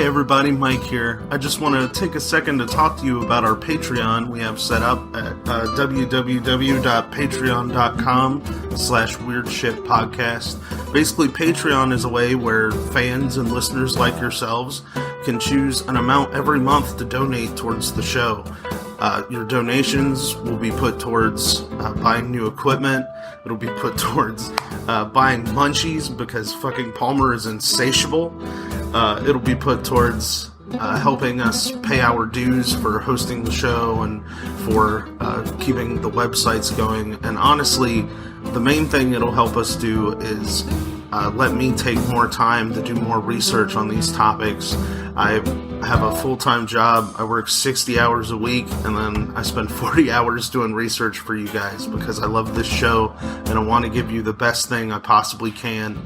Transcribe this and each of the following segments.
Hey everybody, Mike here. I just want to take a second to talk to you about our Patreon we have set up at www.patreon.com/weirdshitpodcast. Basically, Patreon is a way where fans and listeners like yourselves can choose an amount every month to donate towards the show. Your donations will be put towards buying new equipment. It'll be put towards buying munchies because fucking Palmer is insatiable. It'll be put towards helping us pay our dues for hosting the show and for keeping the websites going. And honestly, the main thing it'll help us do is let me take more time to do more research on these topics. I have a full-time job. I work 60 hours a week, and then I spend 40 hours doing research for you guys because I love this show and I want to give you the best thing I possibly can.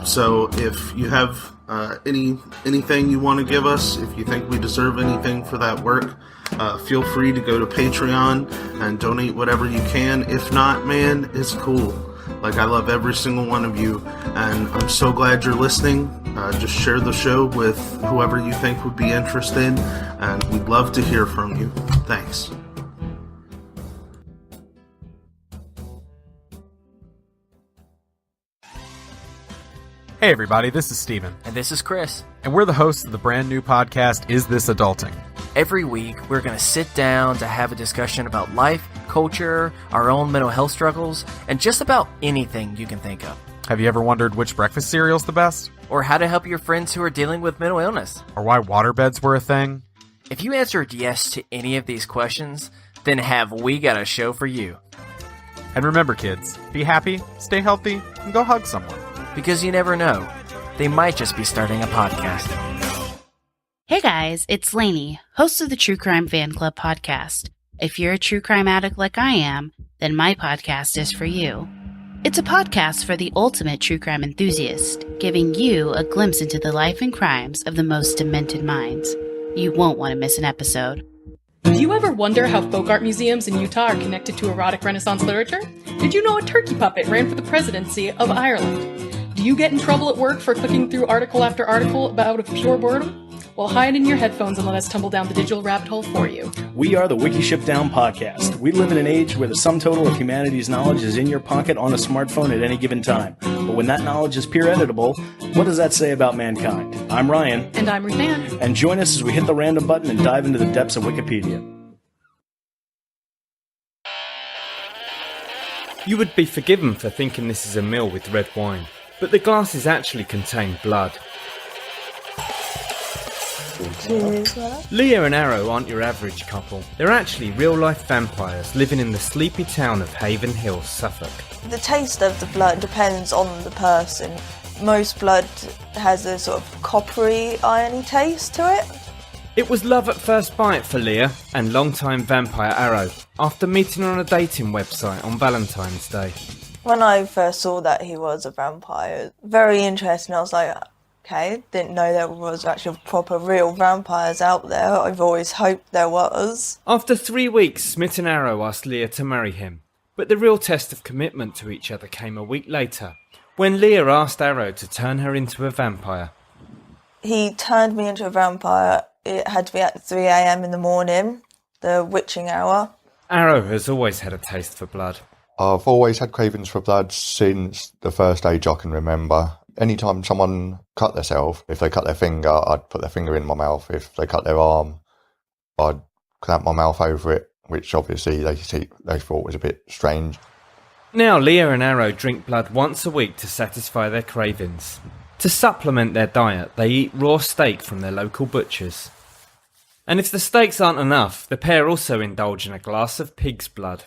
So if you have anything you want to give us, if you think we deserve anything for that work, feel free to go to Patreon and donate whatever you can. If not, man, it's cool. Like, I love every single one of you, and I'm so glad you're listening. Just share the show with whoever you think would be interested, and we'd love to hear from you. Thanks. Hey everybody, this is Steven. And this is Chris. And we're the hosts of the brand new podcast, Is This Adulting? Every week, we're going to sit down to have a discussion about life, culture, our own mental health struggles, and just about anything you can think of. Have you ever wondered which breakfast cereal's the best? Or how to help your friends who are dealing with mental illness? Or why waterbeds were a thing? If you answered yes to any of these questions, then have we got a show for you. And remember, kids, be happy, stay healthy, and go hug someone. Because you never know. They might just be starting a podcast. Hey guys, it's Lainey, host of the True Crime Fan Club podcast. If you're a true crime addict like I am, then my podcast is for you. It's a podcast for the ultimate true crime enthusiast, giving you a glimpse into the life and crimes of the most demented minds. You won't want to miss an episode. Do you ever wonder how folk art museums in Utah are connected to erotic Renaissance literature? Did you know a turkey puppet ran for the presidency of Ireland? Do you get in trouble at work for clicking through article after article out of pure boredom? Well, hide in your headphones and let us tumble down the digital rabbit hole for you. We are the Wiki Ship Down podcast. We live in an age where the sum total of humanity's knowledge is in your pocket on a smartphone at any given time. But when that knowledge is peer editable, what does that say about mankind? I'm Ryan. And I'm Ruth Ann. And join us as we hit the random button and dive into the depths of Wikipedia. You would be forgiven for thinking this is a meal with red wine, but the glasses actually contain blood. Leah and Arrow aren't your average couple. They're actually real-life vampires living in the sleepy town of Haven Hill, Suffolk. The taste of the blood depends on the person. Most blood has a sort of coppery, irony taste to it. It was love at first bite for Leah and longtime vampire Arrow after meeting on a dating website on Valentine's Day. When I first saw that he was a vampire, very interesting. I was like, okay, didn't know there was actually proper real vampires out there. I've always hoped there was. After 3 weeks, Smith and Arrow asked Leah to marry him, but the real test of commitment to each other came a week later, when Leah asked Arrow to turn her into a vampire. He turned me into a vampire. It had to be at 3 a.m. in the morning, the witching hour. Arrow has always had a taste for blood. I've always had cravings for blood since the first age I can remember. Anytime someone cut themselves, if they cut their finger, I'd put their finger in my mouth. If they cut their arm, I'd clamp my mouth over it, which obviously they thought was a bit strange. Now Leah and Arrow drink blood once a week to satisfy their cravings. To supplement their diet, they eat raw steak from their local butchers. And if the steaks aren't enough, the pair also indulge in a glass of pig's blood.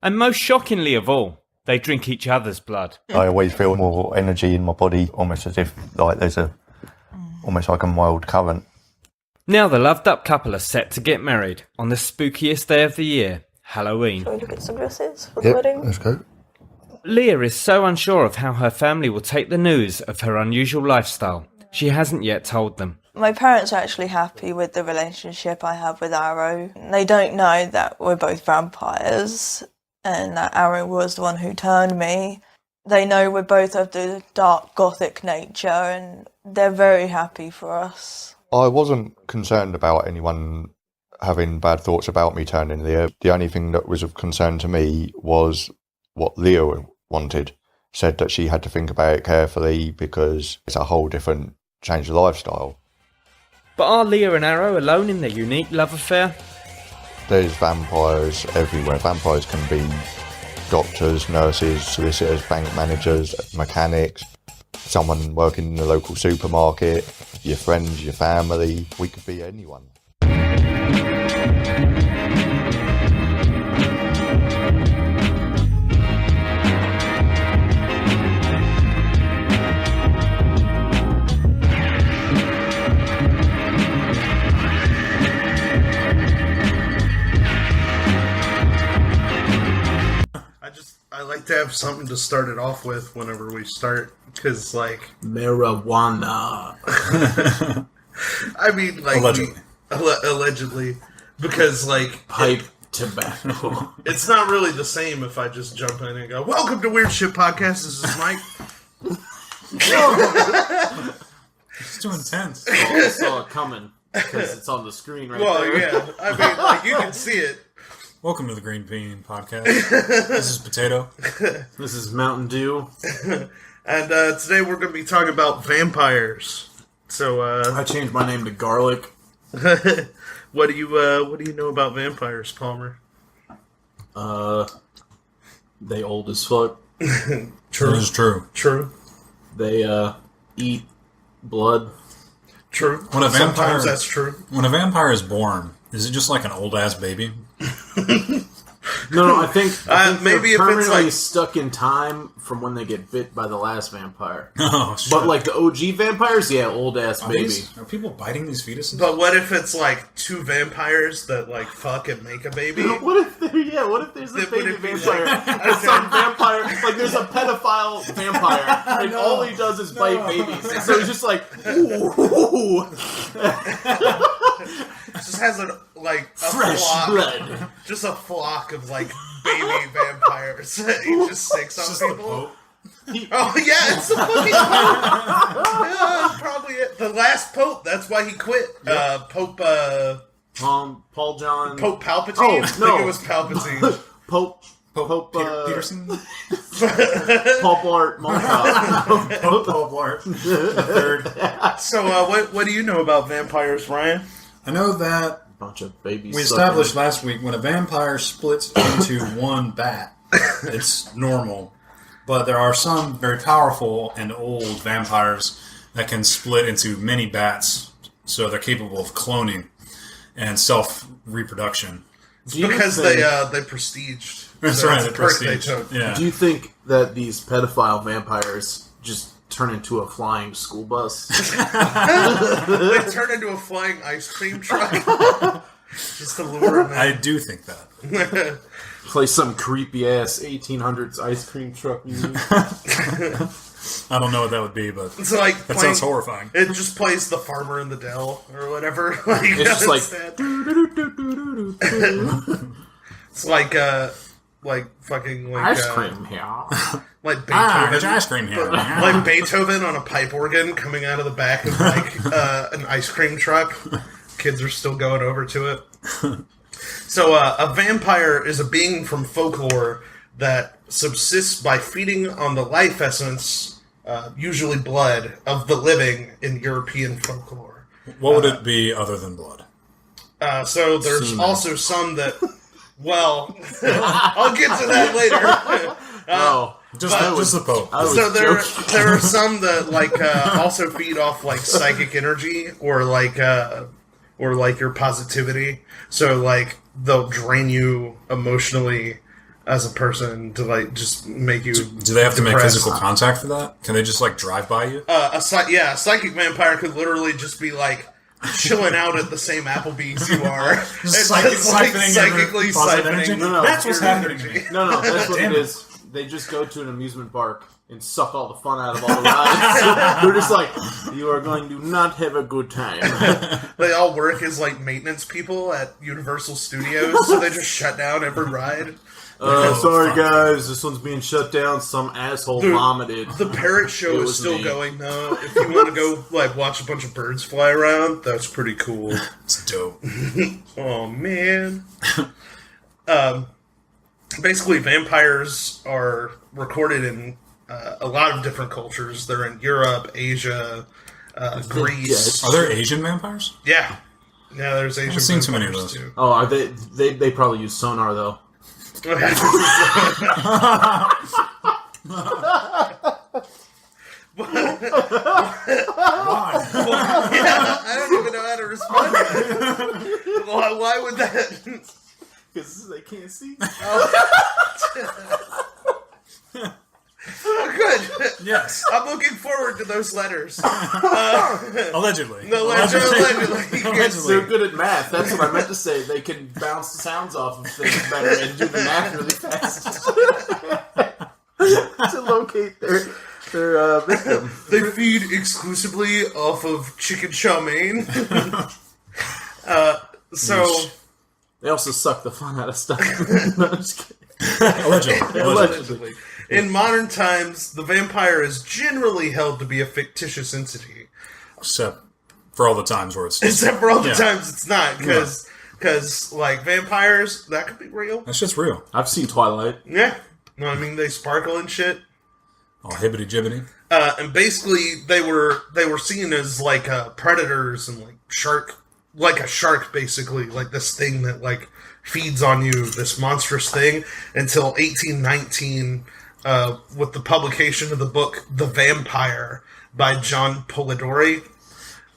And most shockingly of all, they drink each other's blood. I always feel more energy in my body, almost as if like there's almost like a mild current. Now the loved up couple are set to get married on the spookiest day of the year, Halloween. Shall we look at some dresses for the wedding? Let's go. Leah is so unsure of how her family will take the news of her unusual lifestyle. She hasn't yet told them. My parents are actually happy with the relationship I have with Arrow. They don't know that we're both vampires and that Arrow was the one who turned me. They know we're both of the dark gothic nature and they're very happy for us. I wasn't concerned about anyone having bad thoughts about me turning Leo. The only thing that was of concern to me was what Leo wanted. Said that she had to think about it carefully because it's a whole different change of lifestyle. But are Leah and Arrow alone in their unique love affair? There's vampires everywhere. Vampires can be doctors, nurses, solicitors, bank managers, mechanics, someone working in the local supermarket, your friends, your family. We could be anyone. I like to have something to start it off with whenever we start, because, like... Marijuana. I mean, like... Allegedly. Because, like... Pipe tobacco. It's not really the same if I just jump in and go, "Welcome to Weird Shit Podcast, this is Mike." It's too intense. I saw it coming, because it's on the screen right there. Well, yeah. I mean, like, you can see it. Welcome to the Green Bean Podcast. This is Potato. This is Mountain Dew. And today we're going to be talking about vampires. So, I changed my name to Garlic. what do you know about vampires, Palmer? They old as fuck. True. It is true. True. They eat blood. True. When a vampire, sometimes that's true. When a vampire is born, is it just like an old ass baby? No, I think maybe they're if it's permanently like stuck in time from when they get bit by the last vampire. Oh, sure. But like the OG vampires, yeah, old ass baby. Are people biting these fetuses? But what if it's like two vampires that like fuck and make a baby? What if there's a baby vampire? And some vampire, like there's a pedophile vampire, and all he does is bite babies. So he's just like, ooh. Just has a Fresh flock, blood. just a flock of like baby vampires. He just sticks on people. Oh yeah, it's the fucking Pope. Yeah, probably it. The last Pope. That's why he quit. Yep. Pope. Paul John. Pope Palpatine. Oh, no. I think it was Palpatine. Pope Peterson. Paul Blart Malthouse. Paul Blart. Third. So, what do you know about vampires, Ryan? I know that bunch of babies. We established last week when a vampire splits into one bat, it's normal. But there are some very powerful and old vampires that can split into many bats, so they're capable of cloning and self-reproduction. Because they prestiged. That's so right, it's they a perk they prestige. took. Yeah. Do you think that these pedophile vampires just turn into a flying school bus? They turn into a flying ice cream truck. Just to lure them in. I do think that. Play some creepy ass 1800s ice cream truck music. I don't know what that would be, but it's like that sounds horrifying. It just plays The Farmer in the Dell or whatever. Like, it's just like it's like fucking like ice cream here. Like Beethoven. There's ice cream here. Like Beethoven on a pipe organ coming out of the back of like an ice cream truck. Kids are still going over to it. So a vampire is a being from folklore that subsists by feeding on the life essence, usually blood, of the living in European folklore. What would it be other than blood? So there's also some that... Well, I'll get to that later. Just the Pope. So there are some that also feed off like psychic energy or like your positivity. So like they'll drain you emotionally as a person to like just make you. Do they have to make physical contact for that? Can they just like drive by you? A psychic vampire could literally just be like chilling out at the same Applebee's you are. Psychically siphoning. No, that's what's happening to me. No, that's what it is. They just go to an amusement park and suck all the fun out of all the rides. They're just like, you are going to not have a good time. They all work as like maintenance people at Universal Studios, so they just shut down every ride. Sorry guys, this one's being shut down. Some asshole vomited. The parrot show is still going though. If you want to go watch a bunch of birds fly around, that's pretty cool. It's dope. Oh man. Basically, vampires are recorded in a lot of different cultures. They're in Europe, Asia, Greece. Are there Asian vampires? Yeah. Yeah, there's Asian. I've seen too many of vampires, those. too. Oh, are they probably use sonar though. Why? I don't even know how to respond to that. Why would that? Because they can't see. Oh, good. Yes. I'm looking forward to those letters. Allegedly. Allegedly. They're good at math. That's what I meant to say. They can bounce the sounds off of things better and do the math really fast to locate their victim. They feed exclusively off of chicken chow mein. They also suck the fun out of stuff. No, I'm just kidding. Allegedly. In modern times, the vampire is generally held to be a fictitious entity. Except for all the times where it's... Except for all the times it's not, because vampires, that could be real. That shit's real. I've seen Twilight. Yeah. No, I mean, they sparkle and shit. Oh, hibbity-jibbity. And basically, they were seen as, predators and, like a shark, basically. Like, this thing that, feeds on you, this monstrous thing, until 1819... with the publication of the book The Vampire by John Polidori.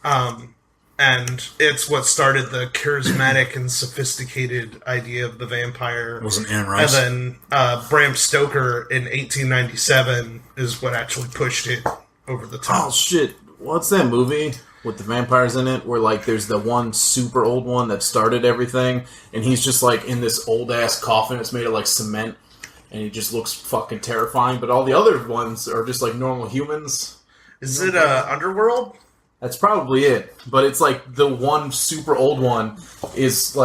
And it's what started the charismatic and sophisticated idea of the vampire. Wasn't Anne Rice? And then Bram Stoker in 1897 is what actually pushed it over the top. Oh, shit. What's that movie with the vampires in it where, there's the one super old one that started everything, and he's just, in this old-ass coffin. It's made of, cement. And he just looks fucking terrifying. But all the other ones are just normal humans. Is it Underworld? That's probably it. But it's the one super old one is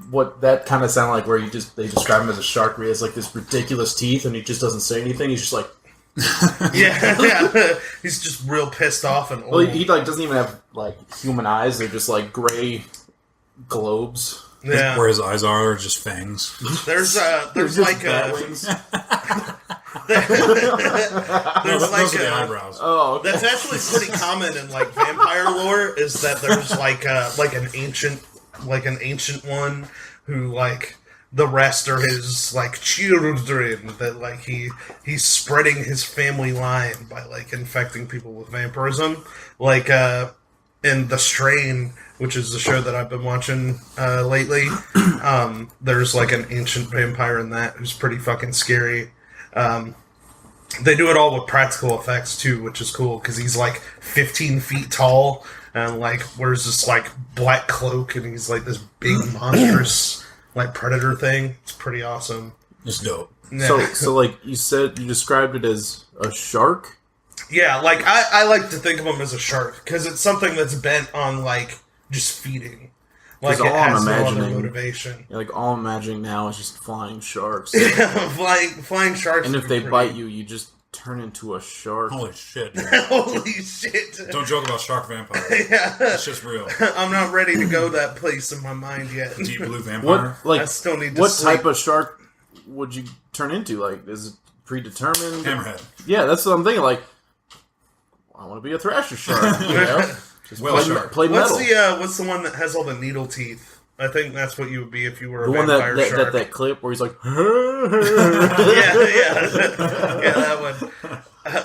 what that kind of sound like where they describe him as a shark where he has this ridiculous teeth and he just doesn't say anything. He's just yeah. He's just real pissed off and old. Well, he doesn't even have human eyes. They're just gray globes. Yeah. Where his eyes are just fangs. There's There's bat wings. Those are the eyebrows. Oh, okay. That's actually pretty common in vampire lore. Is that there's an ancient one who the rest are his children that he's spreading his family line by infecting people with vampirism in The Strain, which is the show that I've been watching lately. There's an ancient vampire in that who's pretty fucking scary. They do it all with practical effects too, which is cool because he's 15 feet tall and wears this black cloak and he's this big monstrous predator thing. It's pretty awesome. It's dope. Yeah. So you said you described it as a shark? Yeah, I like to think of him as a shark because it's something that's bent on just feeding. It has no other motivation. All I'm imagining now is just flying sharks. flying sharks. And if they bite you, you just turn into a shark. Holy shit. Dude. Holy shit. Don't joke about shark vampires. Yeah. It's just real. I'm not ready to go that place in my mind yet. Deep blue vampire? I still need to What sleep. type of shark would you turn into? Is it predetermined? Hammerhead. Yeah, that's what I'm thinking. I want to be a thrasher shark. You know? Just play metal. What's the one that has all the needle teeth? I think that's what you would be if you were a the one vampire shark. that clip where he's like, yeah, that one.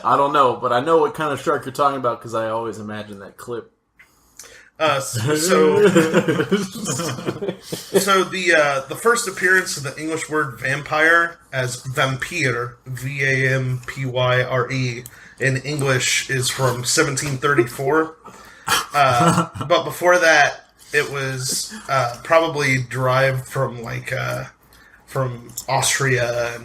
I don't know, but I know what kind of shark you're talking about because I always imagine that clip. So the first appearance of the English word vampire as vampire, Vampyre, in English is from 1734. But before that, it was probably derived from from Austria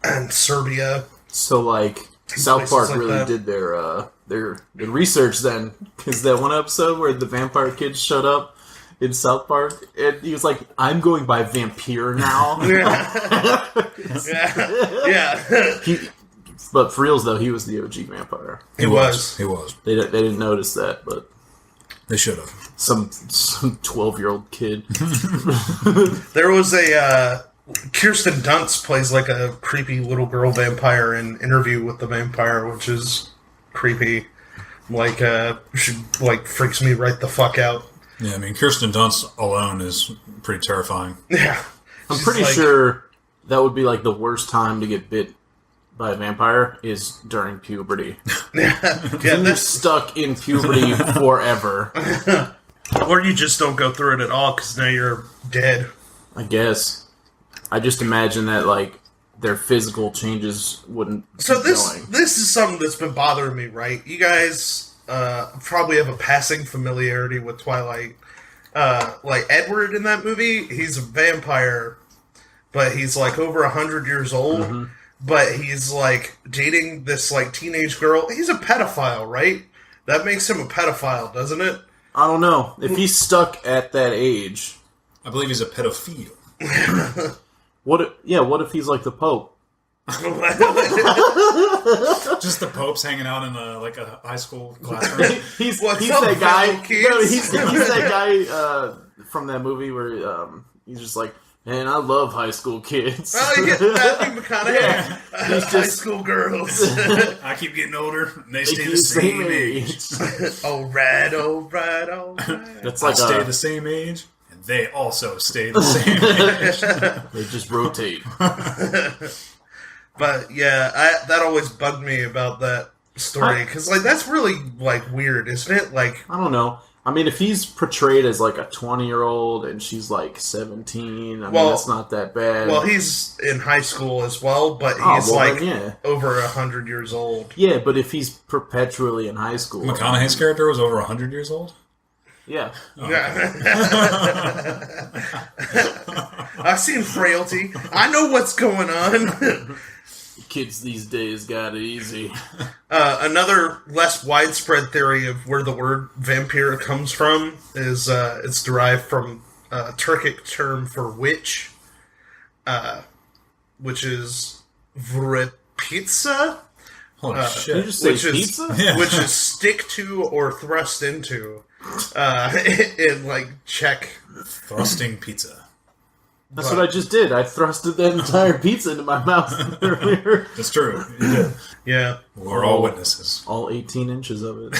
and Serbia. So South Park really did their research then, because that one episode where the vampire kids showed up in South Park, and he was like, "I'm going by vampire now." Yeah. But for reals though, he was the OG vampire. He was. They didn't notice that, but they should have. Some 12-year-old kid. There was a Kirsten Dunst plays like a creepy little girl vampire in Interview with the Vampire, which is creepy. Like, she like freaks me right the fuck out. Yeah, I mean, Kirsten Dunst alone is pretty terrifying. Yeah, I'm pretty sure that would be like the worst time to get bit by a vampire is during puberty. You're stuck in puberty forever. Or you just don't go through it at all because now you're dead. I guess. I just imagine that like their physical changes wouldn't. So keep this going. this is something that's been bothering me, right? You guys probably have a passing familiarity with Twilight. Like Edward in that movie, he's a vampire, but he's like over 100 years old. Mm-hmm. But he's like dating this like teenage girl. He's a pedophile, right? That makes him a pedophile, doesn't it? I don't know. If he's stuck at that age, I believe he's a pedophile. What if he's like the Pope? Just the Pope's hanging out in a high school classroom. he's that guy. No, he's that guy from that movie where he's just like, man, I love high school kids. Oh, yeah, Matthew McConaughey. Yeah. High school girls. I keep getting older, and they stay the same age. All right. That's I like stay the same age, and they also stay the same age. They just rotate. But yeah, that always bugged me about that story because like that's really like weird, isn't it? Like I don't know. I mean, if he's portrayed as like a 20-year-old and she's like 17, I mean that's not that bad. Well, he's in high school as well, but he's over 100 years old. Yeah, but if he's perpetually in high school, McConaughey's character was over 100 years old. Yeah. Oh, I've seen Frailty. I know what's going on. Kids these days got it easy. Another less widespread theory of where the word vampire comes from is it's derived from a Turkic term for witch, which is vrepitsa. Holy shit! Did you just say pizza? Which is stick to or thrust into in like Czech. Thrusting pizza. That's what I just did. I thrusted that entire pizza into my mouth earlier. That's true. You did. Yeah. We're all witnesses. All 18 inches of it.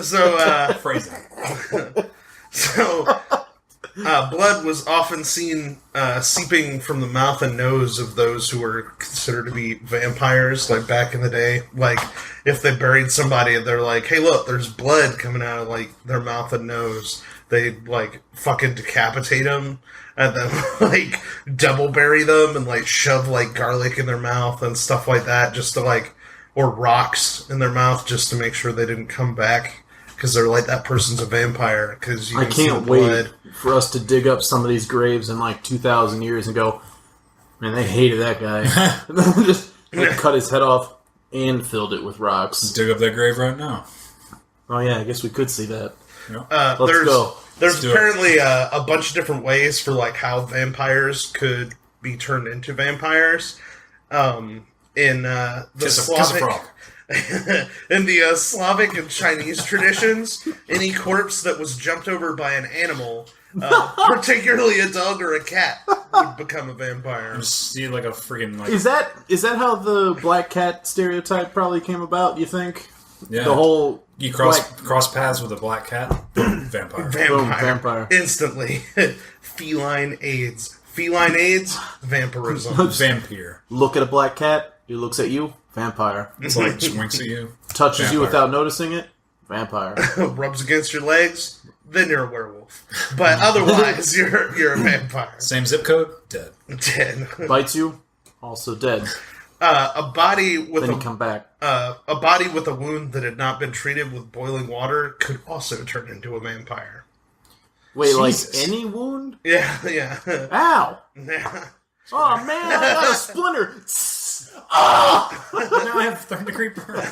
So, phrasing. So, blood was often seen seeping from the mouth and nose of those who were considered to be vampires, like back in the day. Like, if they buried somebody and they're like, hey, look, there's blood coming out of, like, their mouth and nose. They'd, like, fucking decapitate them and then, like, double bury them and, like, shove, like, garlic in their mouth and stuff like that just to, like, or rocks in their mouth just to make sure they didn't come back because they're like, that person's a vampire because you can see the blood. Wait for us to dig up some of these graves in, like, 2,000 years and go, man, they hated that guy. Just cut his head off and filled it with rocks. Let's dig up that grave right now. Oh, yeah, I guess we could see that. Yeah. Let's go. There's apparently a bunch of different ways for like how vampires could be turned into vampires. In the Slavic, in the Slavic and Chinese traditions, any corpse that was jumped over by an animal, particularly a dog or a cat, would become a vampire. You see, like a freaking like. Is that how the black cat stereotype probably came about? You think? Yeah. The whole you cross paths with a black cat, vampire. Vampire. Instantly. Feline AIDS, vampirism. Vampire. Look at a black cat. He looks at you. Vampire. It's like just winks at you. Touches you without noticing it. Vampire. Rubs against your legs. Then you're a werewolf. But otherwise, you're a vampire. Same zip code. Dead. Bites you. Also dead. A body with then you come back. A body with a wound that had not been treated with boiling water could also turn into a vampire. Wait, Jesus. like any wound? Yeah. Ow! Yeah. Oh man, I got a splinter. Now I have 3rd-degree burns.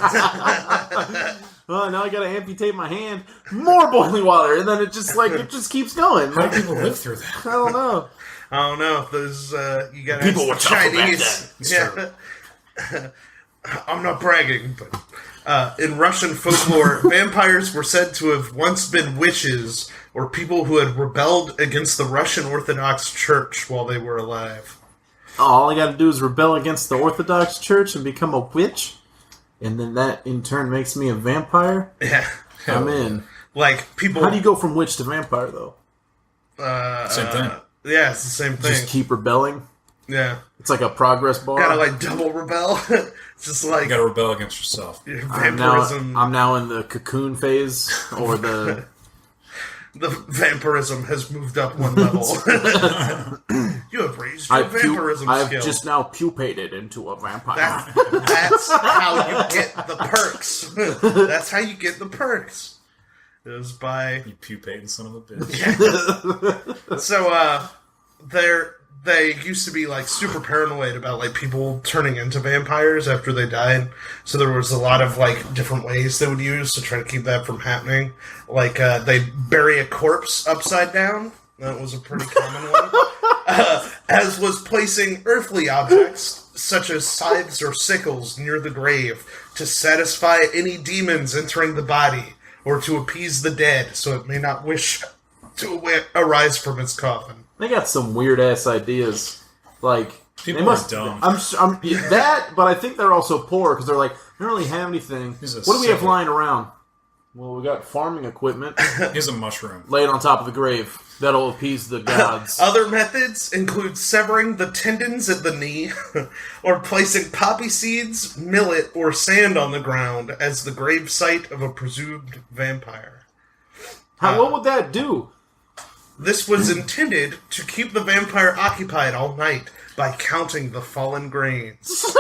Oh, now I gotta amputate my hand. More boiling water, and then it just keeps going. How do people live through that? I don't know. I don't know. Those you got People were tougher back Chinese. then. Yeah. I'm not bragging, but in Russian folklore, vampires were said to have once been witches or people who had rebelled against the Russian Orthodox Church while they were alive. All I gotta do is rebel against the Orthodox Church and become a witch, and then that in turn makes me a vampire. Yeah. I'm in. Like, people... How do you go from witch to vampire, though? Same thing. Yeah, it's the same thing. Just keep rebelling? Yeah. It's like a progress bar. Gotta, like, double rebel. It's just like... You gotta rebel against yourself. Vampirism... I'm now in the cocoon phase, or the... The vampirism has moved up one level. You have raised your vampirism I've skill. just now pupated into a vampire. That's how you get the perks. That's how you get the perks. Is by... You pupating son of a bitch. So, they used to be, like, super paranoid about, like, people turning into vampires after they died. So there was a lot of, like, different ways they would use to try to keep that from happening. Like, they'd bury a corpse upside down. That was a pretty common one. As was placing earthly objects, such as scythes or sickles, near the grave, to satisfy any demons entering the body, or to appease the dead, so it may not wish to arise from its coffin. They got some weird ass ideas. Like People they must. are dumb. I'm that, but I think they're also poor because they're like, we don't really have anything. What do we have lying around? Well, we got farming equipment. Here's a mushroom. Lay it on top of the grave. That'll appease the gods. Other methods include severing the tendons at the knee, or placing poppy seeds, millet, or sand on the ground as the grave site of a presumed vampire. What would that do? This was intended to keep the vampire occupied all night by counting the fallen grains.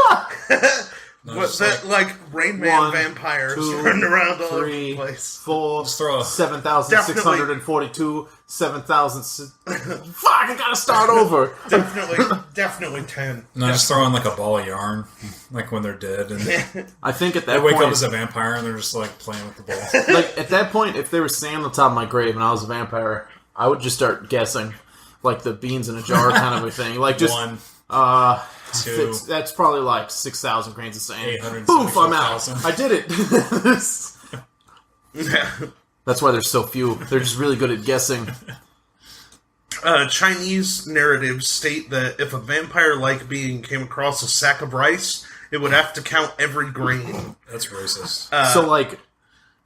Like Rain Man vampires running around all over the place. 4, 7,642, 7,000. Fuck! I gotta start over. Definitely 10. No, just throw in like a ball of yarn, like when they're dead, and I think at that they wake point, up as a vampire and they're just like playing with the ball. Like at that point, if they were standing on the top of my grave and I was a vampire, I would just start guessing, like the beans in a jar kind of a thing. Like just 1, 2. That's probably like 6,000 grains of sand. 800. Poof! I'm out. I did it. That's why there's so few. They're just really good at guessing. Chinese narratives state that if a vampire-like being came across a sack of rice, it would have to count every grain. That's racist. So, like,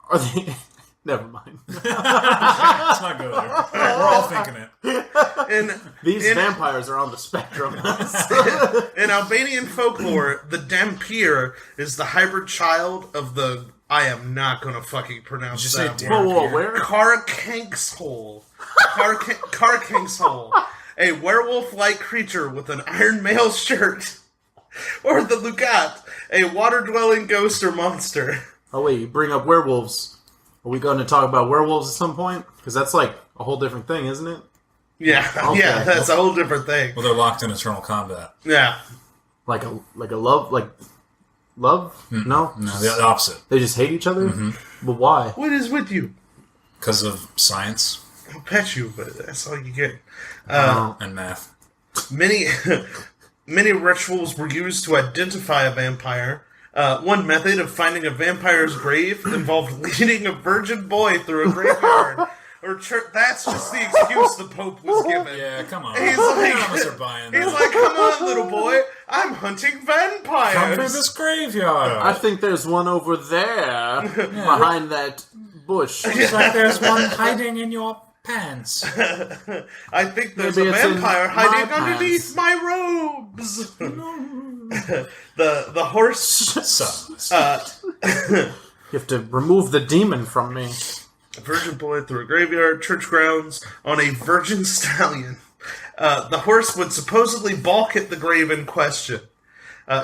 are they... Never mind. Let's not go there. We're all thinking it. These vampires are on the spectrum. In Albanian folklore, the Dampier is the hybrid child of the... I am not going to fucking pronounce that word. Whoa, where? Karakanxhole. Karakanxhole. A werewolf-like creature with an iron mail shirt. Or the Lugat, a water-dwelling ghost or monster. Oh, wait, you bring up werewolves. Are we going to talk about werewolves at some point? Because that's like a whole different thing, isn't it? Yeah, okay. Yeah, that's a whole different thing. Well, they're locked in eternal combat. Yeah. Like a love? Love? No? No, the opposite. They just hate each other? Mm-hmm. But why? What is with you? Because of science. I'll pet you, but that's all you get. And math. Many rituals were used to identify a vampire. One method of finding a vampire's grave involved leading a virgin boy through a graveyard. Or that's just the excuse the Pope was given. Yeah, come on. He's like, buying he's like, come on, little boy. I'm hunting vampires. Come through this graveyard. I think there's one over there behind that bush. Looks like there's one hiding in your pants. I think there's Maybe a it's vampire in hiding my underneath my robes. The horse. You have to remove the demon from me. A virgin boy through a graveyard, church grounds, on a virgin stallion. The horse would supposedly balk at the grave in question.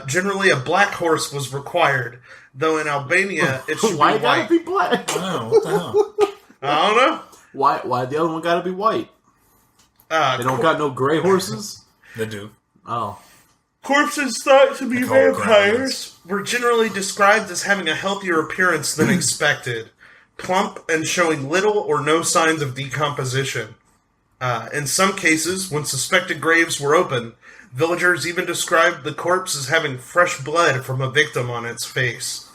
Generally, a black horse was required, though in Albania it should Why be white. gotta be black? Oh, what the hell? I don't know. Why the other one gotta be white? They don't got no gray horses? They do. Oh. Corpses thought to be They call it vampires were generally described as having a healthier appearance than expected, plump and showing little or no signs of decomposition. In some cases, when suspected graves were open, villagers even described the corpse as having fresh blood from a victim on its face.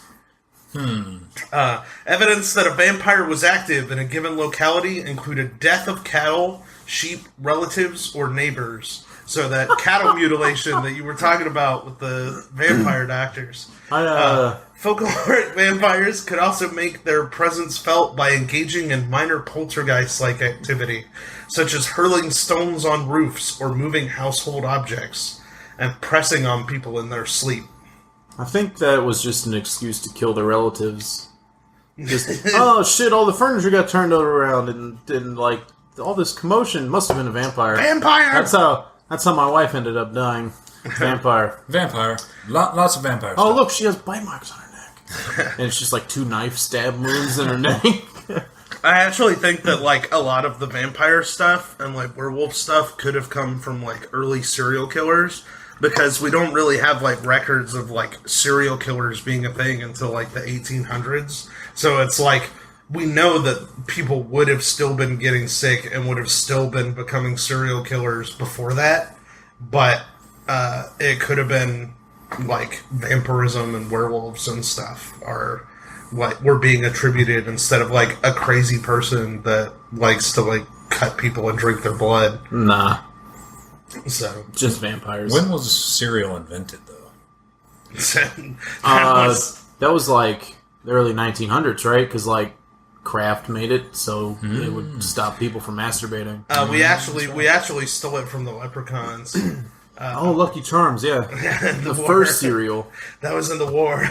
Evidence that a vampire was active in a given locality included death of cattle, sheep, relatives, or neighbors. So that cattle mutilation that you were talking about with the vampire doctors. Folkloric vampires could also make their presence felt by engaging in minor poltergeist-like activity, such as hurling stones on roofs or moving household objects, and pressing on people in their sleep. I think that was just an excuse to kill their relatives. Just, oh shit, all the furniture got turned around and like, all this commotion must have been a vampire. Vampire! That's how my wife ended up dying. Vampire. Vampire. Lots of vampires. Oh, look, she has bite marks on her neck. And it's just like 2 knife stab wounds in her neck. I actually think that, like, a lot of the vampire stuff and, like, werewolf stuff could have come from, like, early serial killers. Because we don't really have, like, records of, like, serial killers being a thing until, like, the 1800s. So it's like, we know that people would have still been getting sick and would have still been becoming serial killers before that. But it could have been, like, vampirism and werewolves and stuff are, like, were being attributed instead of, like, a crazy person that likes to, like, cut people and drink their blood. Nah. So just vampires. When was cereal invented, though? That was, like, the early 1900s, right? Because, like, Kraft made it so it would stop people from masturbating. We actually stole it from the leprechauns. Lucky Charms, yeah. The first cereal. That was in the war.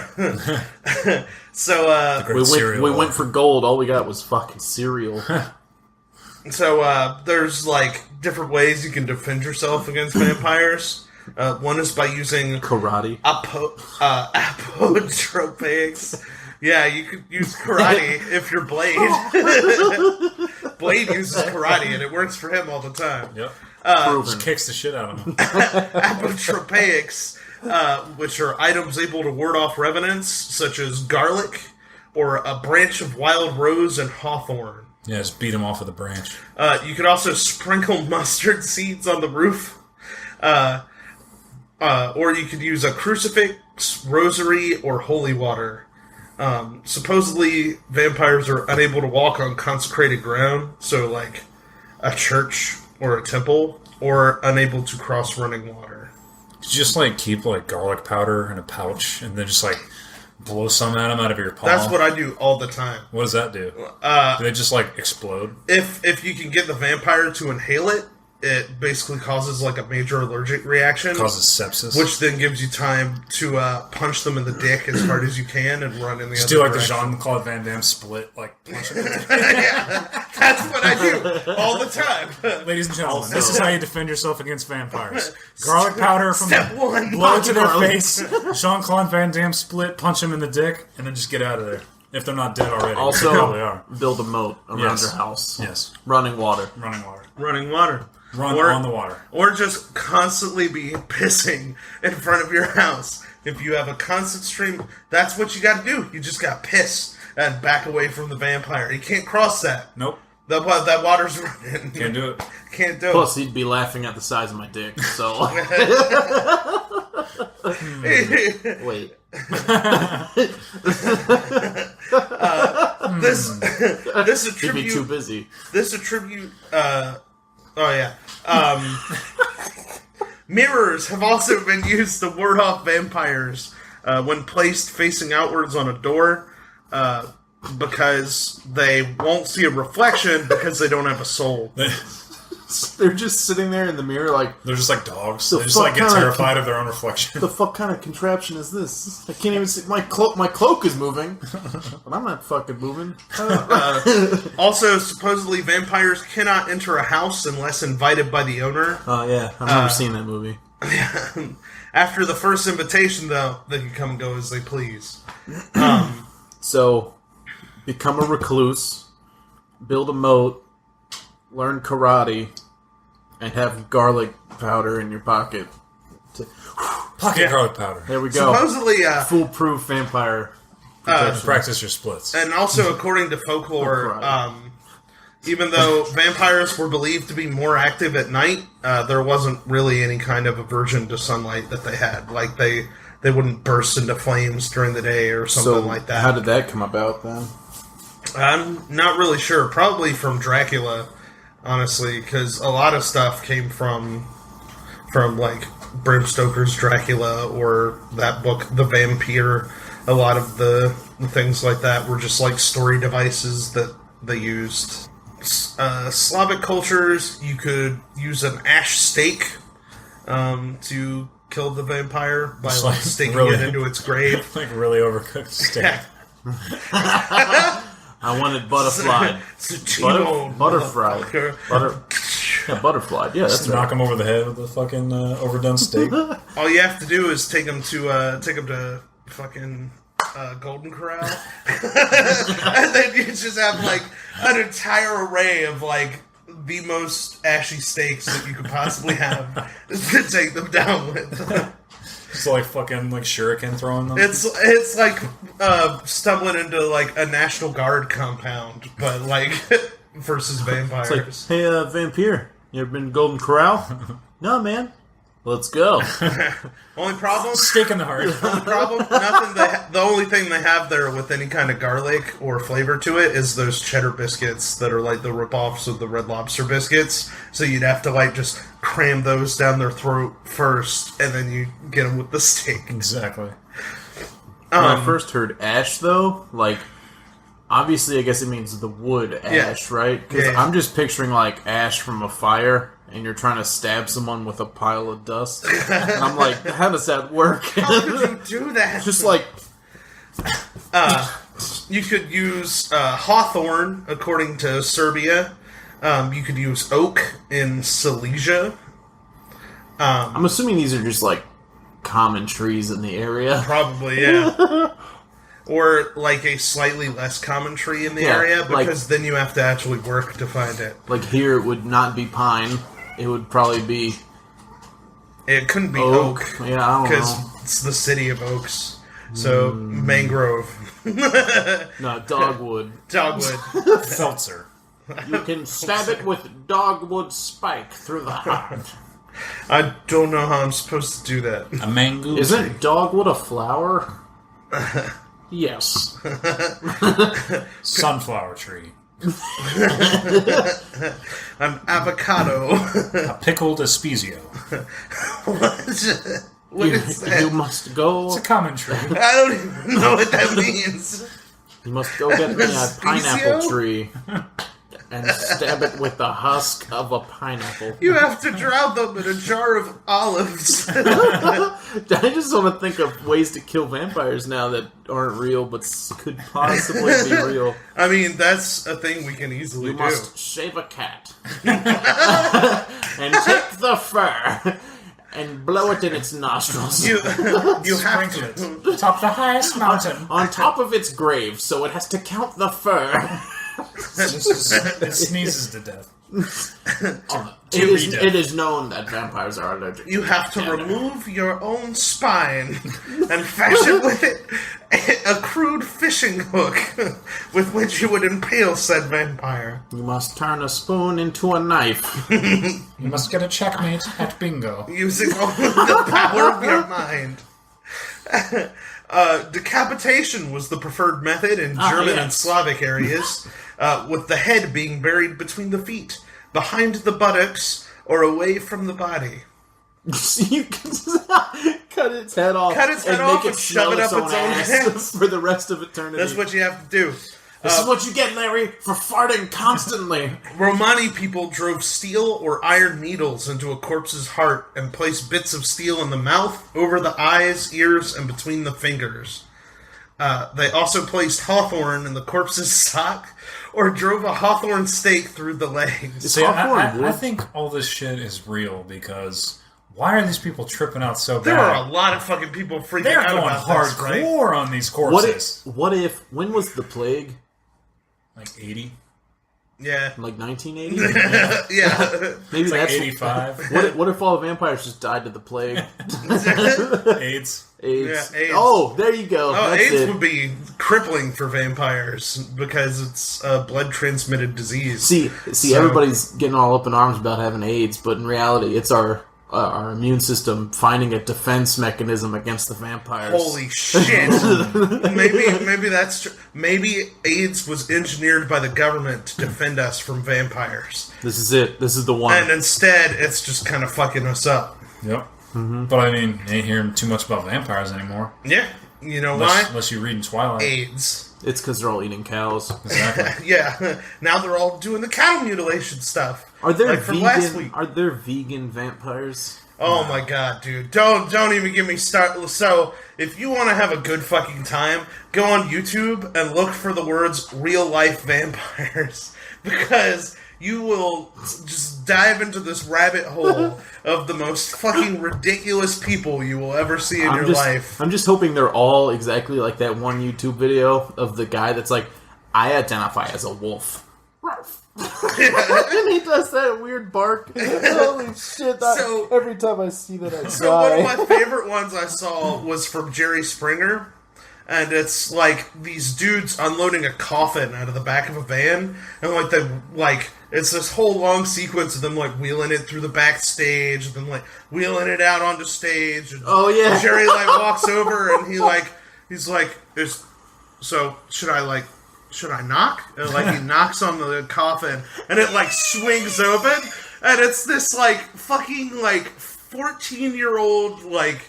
So we went for gold. All we got was fucking cereal. So there's like different ways you can defend yourself against vampires. One is by using karate. Apotropics. Yeah, you could use karate if you're Blade. Blade uses karate, and it works for him all the time. Yep. Just kicks the shit out of him. Apotropaics, which are items able to ward off revenants, such as garlic or a branch of wild rose and hawthorn. Yeah, just beat him off with a branch. You could also sprinkle mustard seeds on the roof. Or you could use a crucifix, rosary, or holy water. Supposedly, vampires are unable to walk on consecrated ground, so like a church or a temple, or unable to cross running water. Did you just like keep like garlic powder in a pouch and then just like blow some at them out of your palm? That's what I do all the time. What does that do? Do they just like explode? If you can get the vampire to inhale it, it basically causes like a major allergic reaction. Causes sepsis. Which then gives you time to punch them in the dick as hard as you can and run in the just other do like direction. the Jean-Claude Van Damme split, like punch him in the dick. Yeah, that's what I do all the time. Ladies and gentlemen, this is how you defend yourself against vampires. Garlic powder from Step one, blow it to their garlic. face, Jean-Claude Van Damme split, punch him in the dick, and then just get out of there. If they're not dead already. Also, they probably are. Build a moat around Yes. your house. Yes. Running water. Running water. Running water. Run on the water. Or just constantly be pissing in front of your house. If you have a constant stream, that's what you got to do. You just got to piss and back away from the vampire. You can't cross that. Nope. That water's running. Can't do it. Can't do it. Plus, he'd be laughing at the size of my dick, so... Wait. This attribute... He'd be too busy. This attribute... Mirrors have also been used to ward off vampires when placed facing outwards on a door because they won't see a reflection because they don't have a soul. They're just sitting there in the mirror like... They're just like dogs. They just like get terrified of their own reflection. The fuck kind of contraption is this? I can't even see... My cloak is moving, but I'm not fucking moving. Also, supposedly vampires cannot enter a house unless invited by the owner. Oh, yeah. I've never seen that movie. After the first invitation, though, they can come and go as they please. So, become a recluse, build a moat, learn karate, and have garlic powder in your pocket. Pocket garlic powder. There we go. Supposedly, foolproof vampire. Practice your splits. And also, according to folklore, even though vampires were believed to be more active at night, there wasn't really any kind of aversion to sunlight that they had. Like, they wouldn't burst into flames during the day or something like that. How did that come about then? I'm not really sure. Probably from Dracula, honestly, because a lot of stuff came from like Bram Stoker's Dracula or that book, The Vampire. A lot of the things like that were just like story devices that they used. Slavic cultures, you could use an ash stake to kill the vampire by staking it into its grave. Like really overcooked steak. I wanted butterfly. Butterfried. Butterfly. Yeah, that's knock him over the head with the fucking overdone steak. All you have to do is take him to fucking Golden Corral, and then you just have like an entire array of like the most ashy steaks that you could possibly have to take them down with. It's like fucking like shuriken throwing them. It's like stumbling into like a National Guard compound, but like versus vampires. It's like, hey, vampire, you ever been to Golden Corral? No, man. Let's go. Only problem? Steak in the heart. Only problem? Nothing. The only thing they have there with any kind of garlic or flavor to it is those cheddar biscuits that are like the rip-offs of the Red Lobster biscuits. So you'd have to like just cram those down their throat first, and then you get them with the steak. Exactly. When I first heard ash, though, like, obviously I guess it means the wood ash, right? Because I'm just picturing like ash from a fire. And you're trying to stab someone with a pile of dust. And I'm like, how does that work? How could you do that? Just like... you could use hawthorn, according to Serbia. You could use oak in Silesia. I'm assuming these are just like common trees in the area. Probably, yeah. Or like a slightly less common tree in the area, because then you have to actually work to find it. Like here it would not be pine. It would probably be... It couldn't be oak. Yeah, I don't know. Because it's the city of oaks. So, mangrove. No, dogwood. Dogwood. Seltzer. You can stab it with dogwood spike through the heart. I don't know how I'm supposed to do that. A mango. Isn't dogwood a flower? Yes. Sunflower tree. An avocado. A pickled espezio. What is that? You must go... It's a common tree. I don't even know what that means. You must go get me a pineapple tree and stab it with the husk of a pineapple. You have to drown them in a jar of olives. I just want to think of ways to kill vampires now that aren't real, but could possibly be real. I mean, that's a thing we can easily do. You must shave a cat. And take the fur and blow it in its nostrils. You have to. It atop the highest mountain. On top of its grave, so it has to count the fur. It sneezes to death. It is known that vampires are allergic. You have to remove your own spine and fashion with it a crude fishing hook with which you would impale said vampire. You must turn a spoon into a knife. You must get a checkmate at bingo. Using only the power of your mind. Decapitation was the preferred method in German and Slavic areas, with the head being buried between the feet, behind the buttocks, or away from the body. You can cut its head off, and shove it up its own ass for the rest of eternity. That's what you have to do. This is what you get, Larry, for farting constantly. Romani people drove steel or iron needles into a corpse's heart and placed bits of steel in the mouth, over the eyes, ears, and between the fingers. They also placed hawthorn in the corpse's sock or drove a hawthorn stake through the legs. See, I think all this shit is real because why are these people tripping out so bad? There are a lot of fucking people freaking out about this, right? They're going hardcore on these corpses. When was the plague? Like 80? Yeah. Like 1980? Yeah. Maybe It's like that's 85. What if all the vampires just died to the plague? AIDS. AIDS. Yeah, AIDS. Oh, there you go. Oh, That's AIDS it. would be crippling for vampires because it's a blood-transmitted disease. See, So- everybody's getting all up in arms about having AIDS, but in reality, it's our immune system finding a defense mechanism against the vampires. Holy shit! maybe that's true. Maybe AIDS was engineered by the government to defend us from vampires, This is it. This is the one. and instead, it's just kind of fucking us up. Yep. But I mean, you ain't hearing too much about vampires anymore. Yeah, you know Unless, why? unless you're reading Twilight. AIDS. It's because they're all eating cows. Exactly. Yeah, now they're all doing the cow mutilation stuff. Are there like from last vegan? week? Are there vegan vampires? Oh my god, dude! Don't even get me started. So, if you want to have a good fucking time, go on YouTube and look for the words "real life vampires" because you will just dive into this rabbit hole of the most fucking ridiculous people you will ever see in your life. I'm just hoping they're all exactly like that one YouTube video of the guy that's like, I identify as a wolf. And he does that weird bark. Holy shit. So- every time I see that, I So one of my favorite ones I saw was from Jerry Springer, and it's like these dudes unloading a coffin out of the back of a van, and it's this whole long sequence of them like wheeling it through the backstage, and then like wheeling it out onto stage. And Oh, yeah. Jerry like walks over and he's like, so should I knock? And like he knocks on the coffin, and it like swings open, and it's this like fucking like 14-year-old like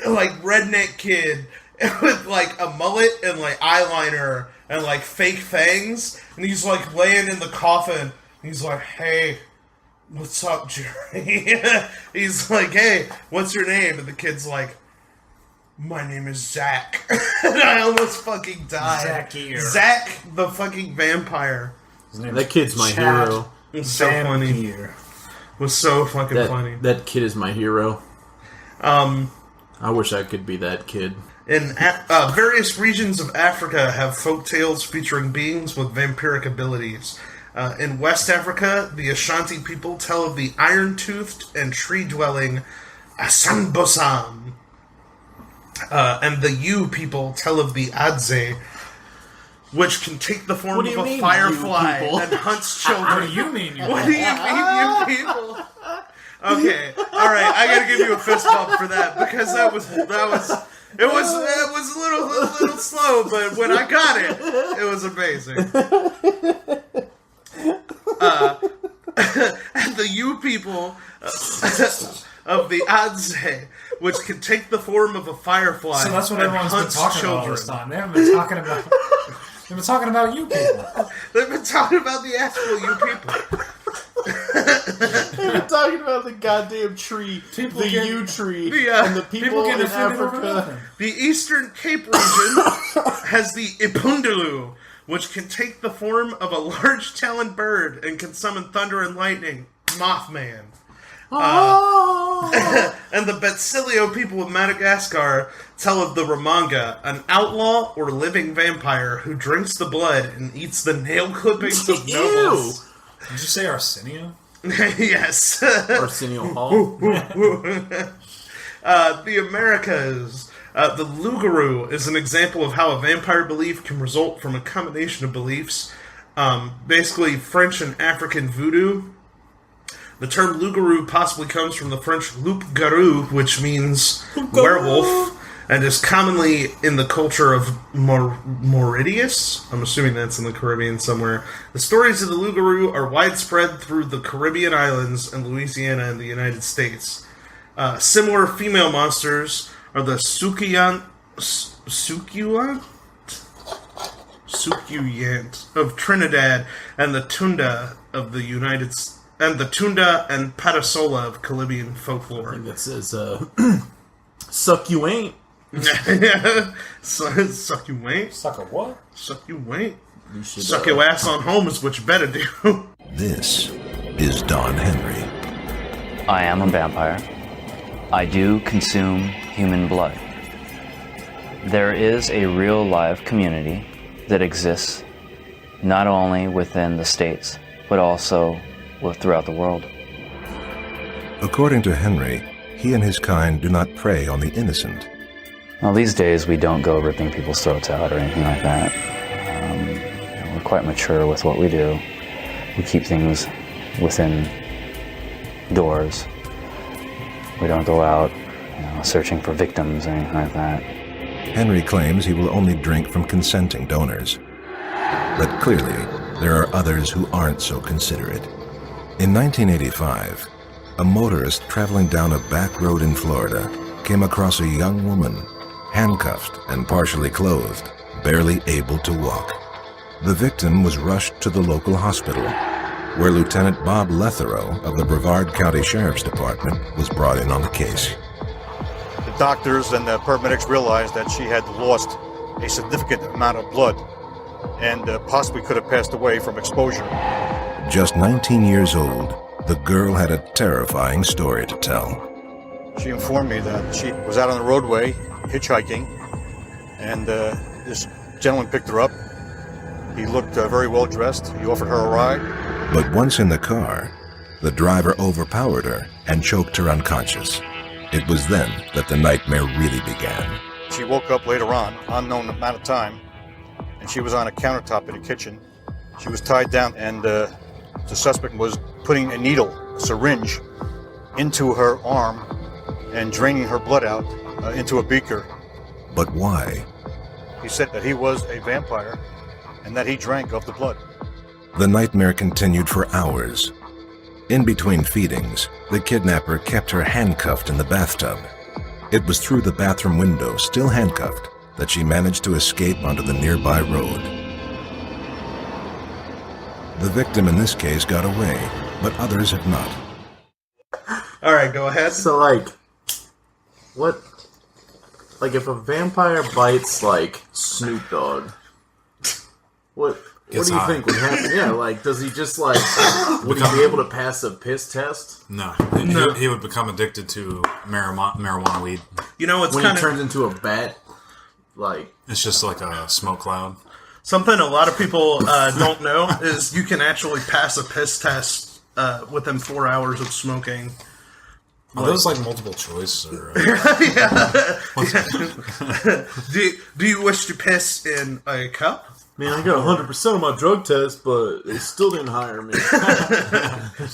redneck kid with like a mullet and like eyeliner and like fake fangs, and he's like laying in the coffin. He's like, "Hey, what's up, Jerry?" He's like, "Hey, what's your name?" And the kid's like, "My name is Zach." And I almost fucking died. Zach here. Zach, the fucking vampire. That kid's my Chad. hero. It was so funny. Vampire. Was so fucking funny. That kid is my hero. I wish I could be that kid. In various regions of Africa have folk tales featuring beings with vampiric abilities. In West Africa, the Ashanti people tell of the iron-toothed and tree-dwelling Asanbosam. And the Yu people tell of the Adze, which can take the form What do of you a mean, firefly you people? and hunts What children. do you mean? What do you mean, you people? Okay, all right. I gotta give you a fist bump for that because it was a little slow, but when I got it, it was amazing. And the Yu people of the Adze, which can take the form of a firefly. So that's what and everyone's been hunts talking about all this time. They haven't been talking about. They've been talking about you people. They've been talking about the actual Yu people. We're talking about the goddamn tree, People the get- yew tree, Yeah. and the people get in offended over Africa. nothing. The Eastern Cape region has the Ipundulu, which can take the form of a large-taloned bird and can summon thunder and lightning. Mothman. And the Betsilio people of Madagascar tell of the Ramanga, an outlaw or living vampire who drinks the blood and eats the nail clippings of nobles. Did you say Arsenio? Yes. Arsenio Hall. The Americas. The Lugaroo is an example of how a vampire belief can result from a combination of beliefs. Basically, French and African voodoo. The term Loup-garou possibly comes from the French loup-garou, which means werewolf, and is commonly in the culture of Mauritius. I'm assuming that's in the Caribbean somewhere. The stories of the loup-garou are widespread through the Caribbean islands and Louisiana and the United States. Similar female monsters are the Sucuyant of Trinidad and the Tunda of the United States. And the Tunda and Patasola of Caribbean folklore. That says, suck you ain't. Suck you ain't. Suck a what? Suck you ain't. You should, Suck your ass on home is what you better do. This is Don Henry. I am a vampire. I do consume human blood. There is a real live community that exists not only within the States, but also throughout the world. According to Henry, he and his kind do not prey on the innocent. Well, these days we don't go ripping people's throats out or anything like that. We're quite mature with what we do. We keep things within doors. We don't go out, searching for victims or anything like that. Henry claims he will only drink from consenting donors. But clearly, there are others who aren't so considerate. In 1985, a motorist traveling down a back road in Florida came across a young woman, handcuffed and partially clothed, barely able to walk. The victim was rushed to the local hospital, where Lieutenant Bob Lethero of the Brevard County Sheriff's Department was brought in on the case. The doctors and the paramedics realized that she had lost a significant amount of blood and possibly could have passed away from exposure. Just 19 years old, the girl had a terrifying story to tell. She informed me that she was out on the roadway hitchhiking, and this gentleman picked her up. He looked very well dressed. He offered her a ride. But once in the car, the driver overpowered her and choked her unconscious. It was then that the nightmare really began. She woke up later on, unknown amount of time, and she was on a countertop in the kitchen. She was tied down, and the suspect was putting a needle, a syringe, into her arm and draining her blood out into a beaker. But why? He said that he was a vampire and that he drank of the blood. The nightmare continued for hours. In between feedings, the kidnapper kept her handcuffed in the bathtub. It was through the bathroom window, still handcuffed, that she managed to escape onto the nearby road. The victim in this case got away, but others have not. All right, go ahead. So, what? If a vampire bites, Snoop Dogg, what do you think would happen? Yeah, does he just, would he be able to pass a piss test? No. He would become addicted to marijuana weed. When he turns into a bat, It's just like a smoke cloud. Something a lot of people don't know is you can actually pass a piss test within 4 hours of smoking. Are those multiple choice? Or, yeah. Do you wish to piss in a cup? Man, I got 100% of my drug test, but they still didn't hire me.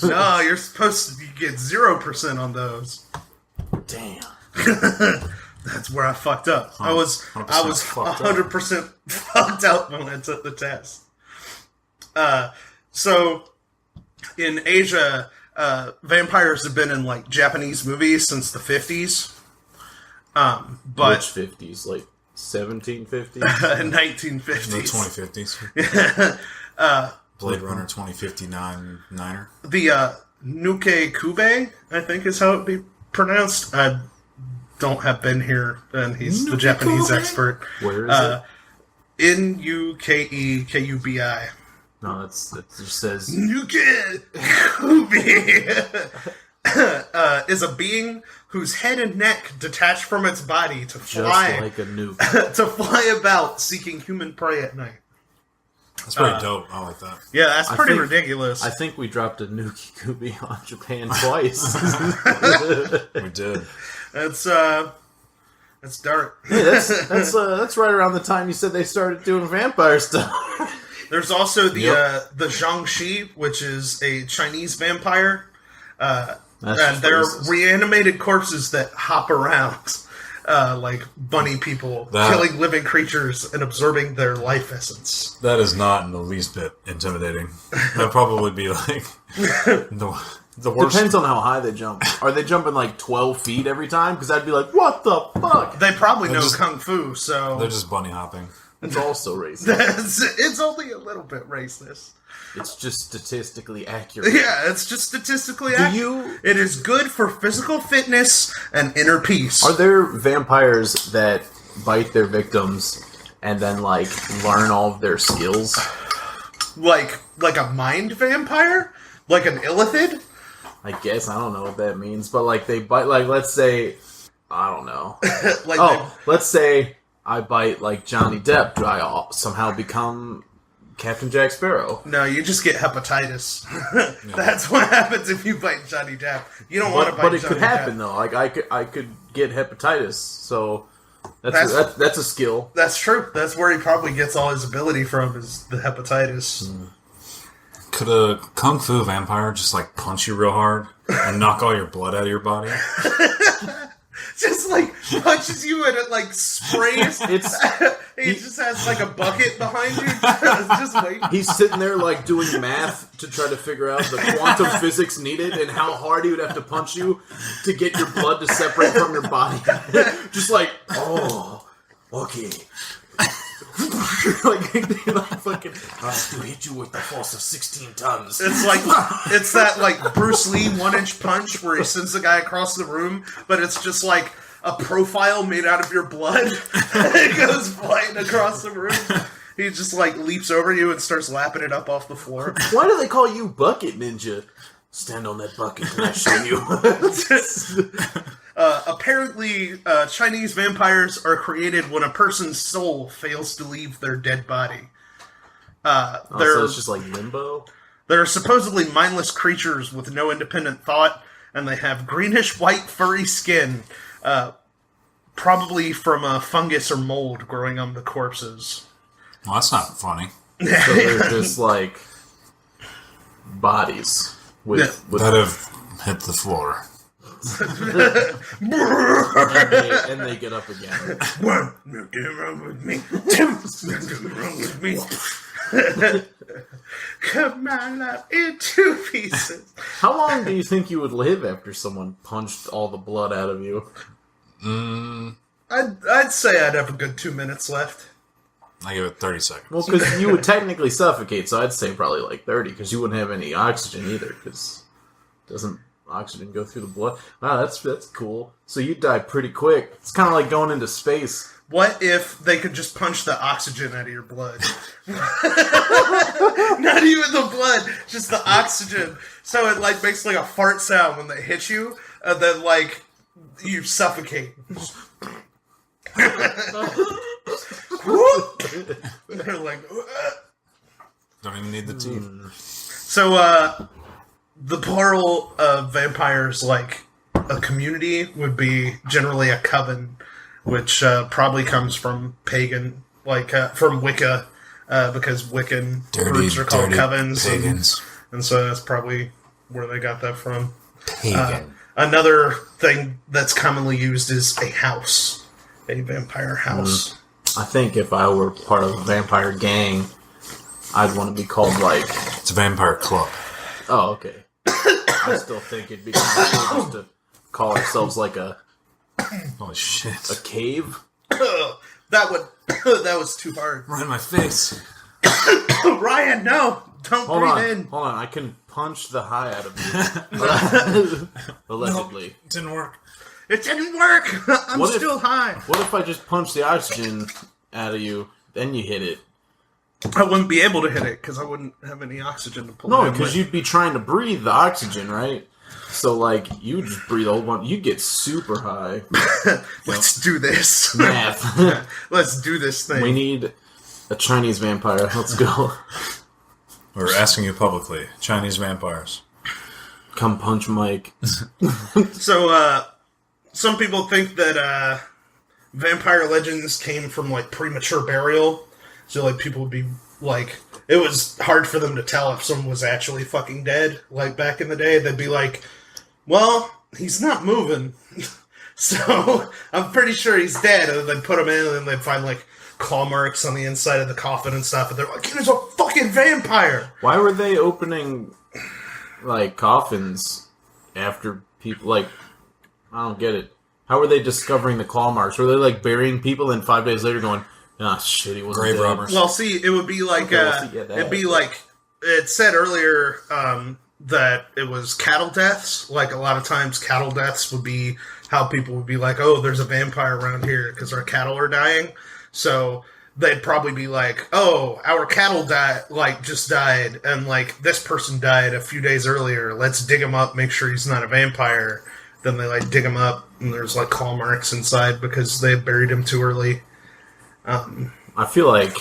No, you're supposed to get 0% on those. Damn. That's where I fucked up. I was 100% fucked up when I took the test. So in Asia, vampires have been in Japanese movies since the 50s. But which 50s? 1750s? 1950s. The 2050s. Blade Runner 2059-er. The Nuke Kube, I think is how it be pronounced. I don't have Ben here, and he's the Japanese expert. Where is it? N-U-K-E-K-U-B-I. No, it just says... Nuke Kube is a being whose head and neck detach from its body to fly... Just like a nuke. to fly about seeking human prey at night. That's pretty dope. I like that. Yeah, that's pretty ridiculous. I think we dropped a Nuke Kube on Japan twice. We did. That's dark. Hey, that's right around the time you said they started doing vampire stuff. There's also the Zhangxi, which is a Chinese vampire. And they're reanimated corpses that hop around like bunny people, killing living creatures and absorbing their life essence. That is not in the least bit intimidating. That'd probably be the worst. Depends on how high they jump. Are they jumping 12 feet every time? Because I'd be like, what the fuck? They probably know Kung Fu, so... They're just bunny hopping. It's also racist. It's only a little bit racist. It's just statistically accurate. Yeah, it's just statistically accurate. It is good for physical fitness and inner peace. Are there vampires that bite their victims and then learn all of their skills? Like a mind vampire? Like an illithid? I guess. I don't know what that means. But they bite, let's say, I don't know. Let's say I bite Johnny Depp. Do I somehow become Captain Jack Sparrow. No, you just get hepatitis. That's what happens if you bite Johnny Depp. You don't want to bite Johnny Depp. But it could happen, though. Like, I could get hepatitis, so that's a skill. That's true. That's where he probably gets all his ability from, is the hepatitis. Could a kung fu vampire just like punch you real hard and knock all your blood out of your body? Just like punches you and it like sprays. He just has like a bucket behind you. Just wait. He's sitting there like doing math to try to figure out the quantum physics needed and how hard he would have to punch you to get your blood to separate from your body. Just like, oh, okay. like fucking, I have to hit you with the force of 16 tons. It's that like Bruce Lee 1-inch punch where he sends the guy across the room, but it's just like a profile made out of your blood. It goes flying across the room. He just like leaps over you and starts lapping it up off the floor. Why do they call you Bucket Ninja? Stand on that bucket and I show you. Apparently, Chinese vampires are created when a person's soul fails to leave their dead body. So it's just like limbo? They're supposedly mindless creatures with no independent thought, and they have greenish-white furry skin, probably from a fungus or mold growing on the corpses. Well, that's not funny. So they're just like bodies with that have hit the floor. and they get up again. One, nothing wrong with me. Two, nothing wrong with me. Cut my life in 2 pieces. How long do you think you would live after someone punched all the blood out of you? I'd say I'd have a good 2 minutes left. I give it 30 seconds. Well, because you would technically suffocate, so I'd say probably like 30, because you wouldn't have any oxygen either, because doesn't oxygen go through the blood? Wow, that's cool. So you die pretty quick. It's kind of like going into space. What if they could just punch the oxygen out of your blood? Not even the blood, just the oxygen. So it like makes like a fart sound when they hit you, and then like you suffocate. They're like, don't even need the teeth. So the plural of vampires, like a community, would be generally a coven, which probably comes from pagan, like from Wicca, because Wiccan groups are called covens, and so that's probably where they got that from. Pagan. Another thing that's commonly used is a house, a vampire house. I think if I were part of a vampire gang, I'd want to be called like... It's a vampire club. Oh, okay. I still think it'd be kind of cool just to call ourselves like a... Holy shit. A cave? That was too hard. Right in my face. Ryan, no! Don't breathe in. Hold on, I can punch the high out of you. Allegedly. Nope, it didn't work. It didn't work! I'm still high. What if I just punch the oxygen out of you, then you hit it? I wouldn't be able to hit it, because I wouldn't have any oxygen to pull it No, in because with. you'd be trying to breathe the oxygen, right? So, like, you just breathe a whole bunch. You get super high. Let's do this. Math. Let's do this thing. We need a Chinese vampire. Let's go. We're asking you publicly. Chinese vampires. Come punch Mike. So, some people think that vampire legends came from, like, premature burial. So, like, people would be, like... It was hard for them to tell if someone was actually fucking dead. Like, back in the day, they'd be like, well, he's not moving. So, I'm pretty sure he's dead. And then they'd put him in, and then they'd find, like, claw marks on the inside of the coffin and stuff. And they're like, he was a fucking vampire! Why were they opening, like, coffins after people, like... I don't get it. How were they discovering the claw marks? Were they, like, burying people and 5 days later going... Ah, shit, he wasn't grave dead. robbers. Well, see, it would be like, it'd be like, it said earlier that it was cattle deaths. Like, a lot of times cattle deaths would be how people would be like, oh, there's a vampire around here because our cattle are dying. So they'd probably be like, oh, our cattle just died, and, like, this person died a few days earlier. Let's dig him up, make sure he's not a vampire. Then they, like, dig him up, and there's, like, claw marks inside because they buried him too early. I feel like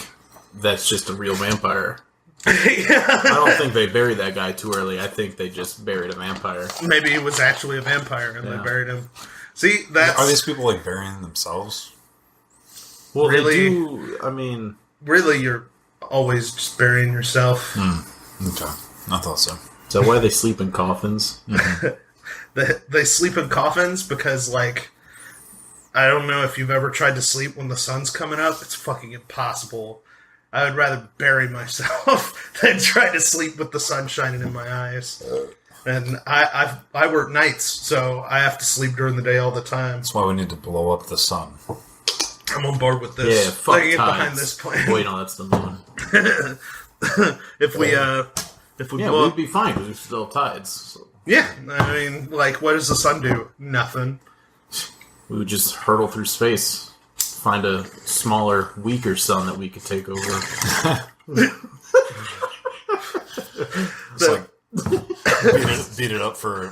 that's just a real vampire. I don't think they buried that guy too early. I think they just buried a vampire. Maybe he was actually a vampire and they buried him. See, that's... Are these people, like, burying themselves? Well, really, they do, I mean... Really, you're always just burying yourself. Okay. I thought so. Is that why they sleep in coffins? They sleep in coffins because, like... I don't know if you've ever tried to sleep when the sun's coming up. It's fucking impossible. I would rather bury myself than try to sleep with the sun shining in my eyes. And I work nights, so I have to sleep during the day all the time. That's why we need to blow up the sun. I'm on board with this. Yeah, fuck Get tides. behind this plan. Wait, no, that's the moon. if we blow we'd up... be fine because there's still tides. So. Yeah, I mean, like, what does the sun do? Nothing. We would just hurtle through space. Find a smaller, weaker sun that we could take over. It's like beat it up for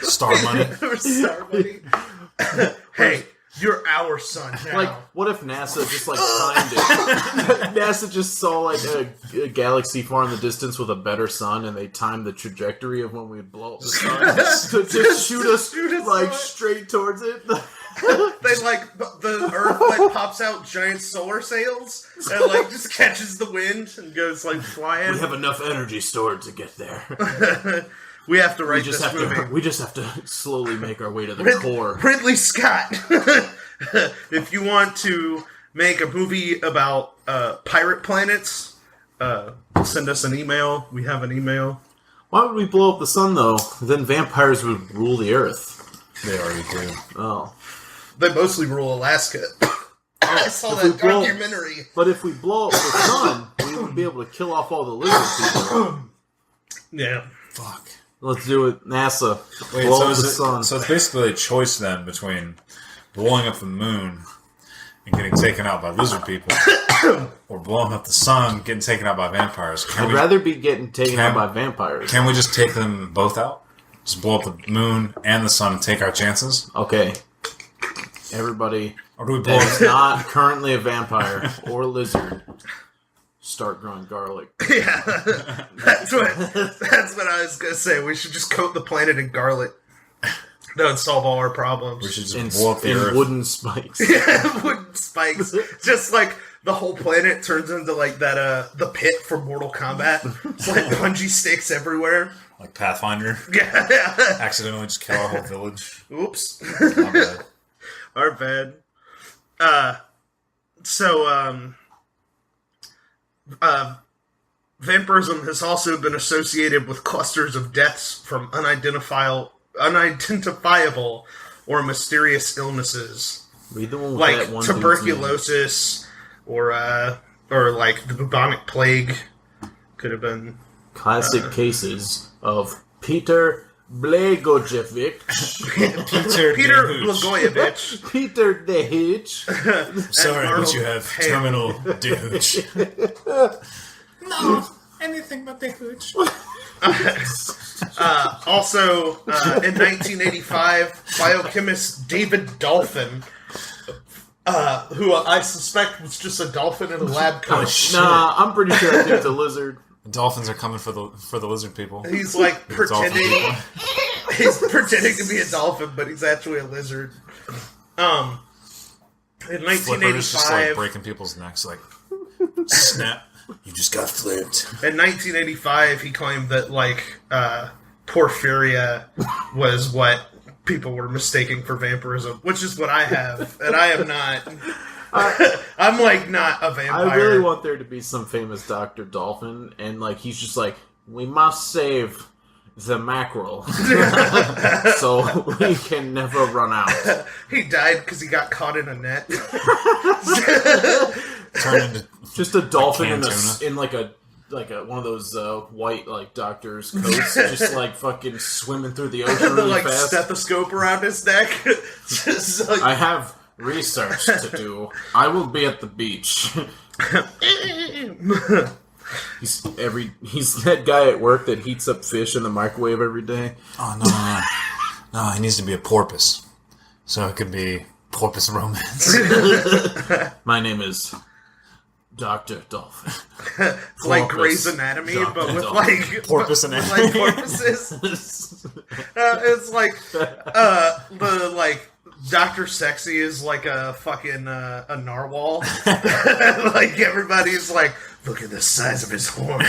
star money. For star money. Hey, you're our sun now. Like, what if NASA just, like, timed it? NASA just saw, like, a galaxy far in the distance with a better sun, and they timed the trajectory of when we'd blow up the sun to just shoot us, like, straight towards it. They, like, the Earth, like, pops out giant solar sails and, like, just catches the wind and goes, like, flying. We have enough energy stored to get there. We have to write this movie. We just have to slowly make our way to the core. Ridley Scott, if you want to make a movie about pirate planets, send us an email. We have an email. Why would we blow up the sun, though? Then vampires would rule the Earth. They already do. Oh. They mostly rule Alaska. I saw that documentary. But if we blow up the sun, we would be able to kill off all the lizard people. Yeah. Fuck. Let's do it, NASA. Wait, blow so up the sun. So it's basically a choice then between blowing up the moon and getting taken out by lizard people, or blowing up the sun, getting taken out by vampires. I'd rather be getting taken out by vampires. Can we just take them both out? Just blow up the moon and the sun and take our chances? Okay. Everybody or do we blow that's not currently a vampire or lizard, start growing garlic. Yeah, that's what I was gonna say. We should just coat the planet in garlic. That would solve all our problems. We should just blow up the Earth. Wooden spikes. Yeah, wooden spikes. Just like the whole planet turns into like that the pit from Mortal Kombat. It's like bungee sticks everywhere. Like Pathfinder. Yeah. Accidentally just kill our whole village. Oops. Not bad. Our bad. Vampirism has also been associated with clusters of deaths from unidentifiable or mysterious illnesses. Read the one with like that one tuberculosis or like the bubonic plague. Could have been classic cases of Peter Blagojevich. Peter Blagojevich. Peter Dehich. Sorry, but you have terminal Dehich. No, anything but Dehich. Also, in 1985, biochemist David Dolphin, who I suspect was just a dolphin in a lab coat. Nah, I'm pretty sure that dude's a lizard. Dolphins are coming for the lizard people. He's like pretending. He's pretending to be a dolphin, but he's actually a lizard. In 1985, just like breaking people's necks, like snap. You just got flipped. In 1985, he claimed that like porphyria was what people were mistaking for vampirism, which is what I have, and I am not. I'm like not a vampire. I really want there to be some famous Dr. Dolphin, and like he's just like, we must save the mackerel, so we can never run out. He died because he got caught in a net. Turned into just a dolphin in like a one of those white like doctor's coats, just like fucking swimming through the ocean really like fast. Stethoscope around his neck. Just like... I have research to do. I will be at the beach. He's that guy at work that heats up fish in the microwave every day. Oh no, he needs to be a porpoise. So it could be porpoise romance. My name is Dr. Dolphin. It's like Grey's Anatomy, but with like porpoise anatomy. Like porpoises. It's like the like Dr. Sexy is like a fucking a narwhal. Like everybody's like, look at the size of his horn.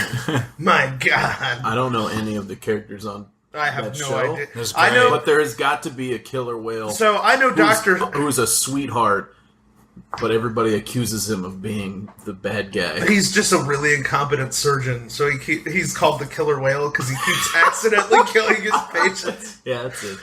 My God. I don't know any of the characters on I have that no show. idea. I know, but there has got to be a killer whale. So I know who's a sweetheart, but everybody accuses him of being the bad guy. He's just a really incompetent surgeon, so he's called the killer whale because he keeps accidentally killing his patients. Yeah, that's it.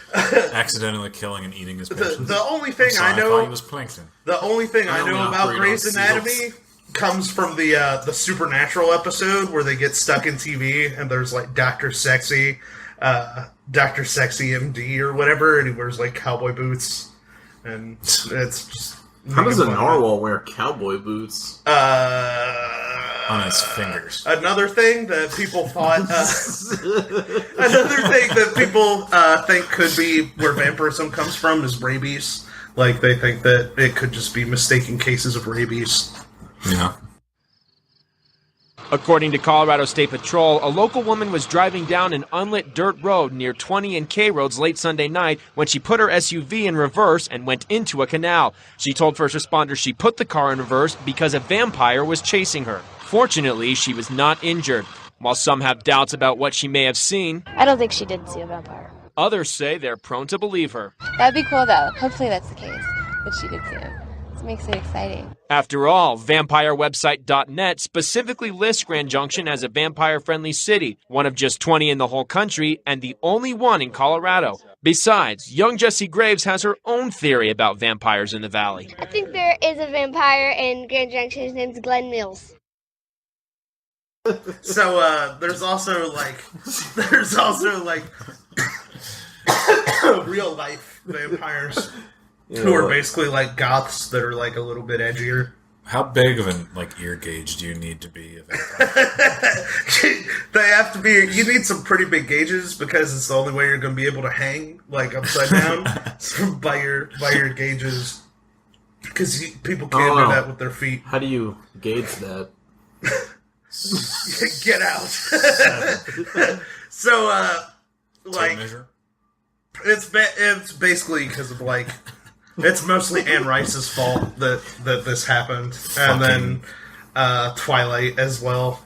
Accidentally killing and eating his patients. The only thing I thought know he was plankton. The only thing I know about Grey's Anatomy comes from the Supernatural episode where they get stuck in TV and there's like Dr. Sexy MD or whatever, and he wears like cowboy boots, and it's just. How does a narwhal wear cowboy boots? On his fingers. Another thing that people thought. Another thing that people think could be where vampirism comes from is rabies. Like they think that it could just be mistaken cases of rabies. Yeah. According to Colorado State Patrol, a local woman was driving down an unlit dirt road near 20 and K roads late Sunday night when she put her SUV in reverse and went into a canal. She told first responders she put the car in reverse because a vampire was chasing her. Fortunately, she was not injured. While some have doubts about what she may have seen, I don't think she did see a vampire. Others say they're prone to believe her. That'd be cool, though. Hopefully that's the case, that she did see him. This makes it exciting. After all, VampireWebsite.net specifically lists Grand Junction as a vampire-friendly city, one of just 20 in the whole country, and the only one in Colorado. Besides, young Jessie Graves has her own theory about vampires in the valley. I think there is a vampire in Grand Junction. His name's Glenn Mills. So there's also like real life vampires who are basically like goths that are like a little bit edgier. How big of an ear gauge do you need to be a vampire? They have to be. You need some pretty big gauges because it's the only way you're going to be able to hang like upside down so by your gauges. Because people can't do that with their feet. How do you gauge that? Get out. So, like, it's basically because of like, it's mostly Anne Rice's fault that this happened, and then Twilight as well.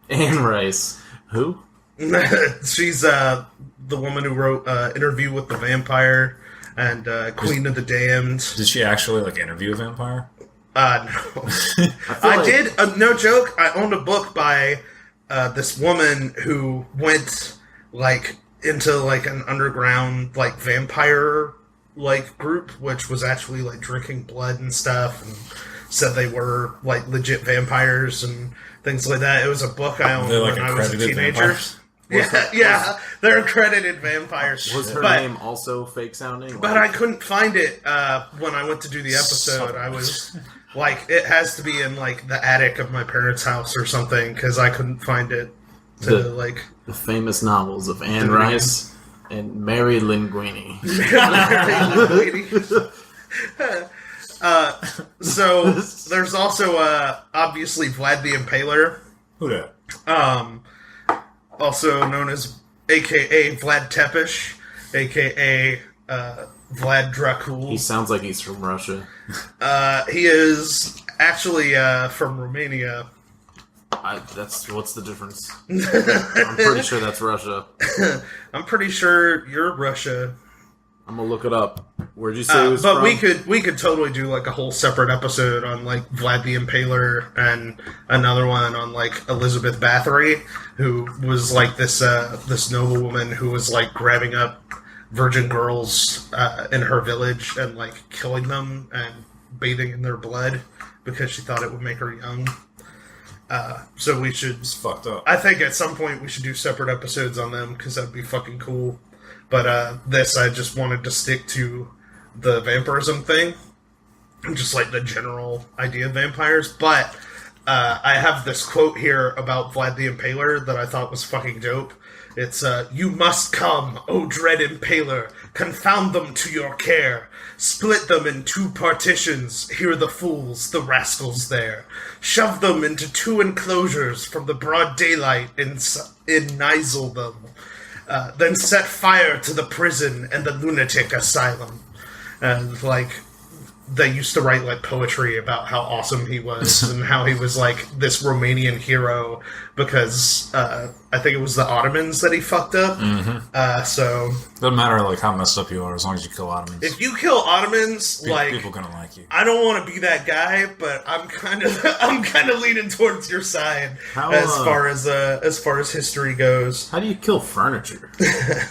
Anne Rice, who? She's the woman who wrote Interview with the Vampire and Queen of the Damned. Did she actually like interview a vampire? No. I did, no joke, I owned a book by this woman who went, like, into, like, an underground, like, vampire, like, group, which was actually, like, drinking blood and stuff, and said they were, like, legit vampires and things like that. It was a book I owned when I was a teenager. Yeah, they're accredited vampires. Was her name also fake sounding? But I couldn't find it when I went to do the episode. I was... Like, it has to be in, like, the attic of my parents' house or something, because I couldn't find it the famous novels of Anne Rice and Mary Linguini. So, there's also, obviously, Vlad the Impaler. Who that? Also known as a.k.a. Vlad Tepish, a.k.a. Vlad Dracul. He sounds like he's from Russia. He is actually from Romania. What's the difference? I'm pretty sure that's Russia. I'm pretty sure you're Russia. I'm gonna look it up. Where'd you say it was but from? we could totally do like a whole separate episode on like Vlad the Impaler and another one on like Elizabeth Bathory, who was like this noblewoman who was like grabbing up virgin girls in her village and like killing them and bathing in their blood because she thought it would make her young. So we should... It's fucked up. I think at some point we should do separate episodes on them because that'd be fucking cool. But I just wanted to stick to the vampirism thing. Just like the general idea of vampires. But I have this quote here about Vlad the Impaler that I thought was fucking dope. It's, you must come, O dread impaler, confound them to your care. Split them in 2 partitions, hear the fools, the rascals there. Shove them into 2 enclosures from the broad daylight and enisel them. Then set fire to the prison and the lunatic asylum. And, like, they used to write, like, poetry about how awesome he was and how he was, like, this Romanian hero because, I think it was the Ottomans that he fucked up. Mm-hmm. So... Doesn't matter, like, how messed up you are as long as you kill Ottomans. If you kill Ottomans, like... People gonna like you. I don't want to be that guy, but I'm kind of leaning towards your side as far as history goes. How do you kill furniture?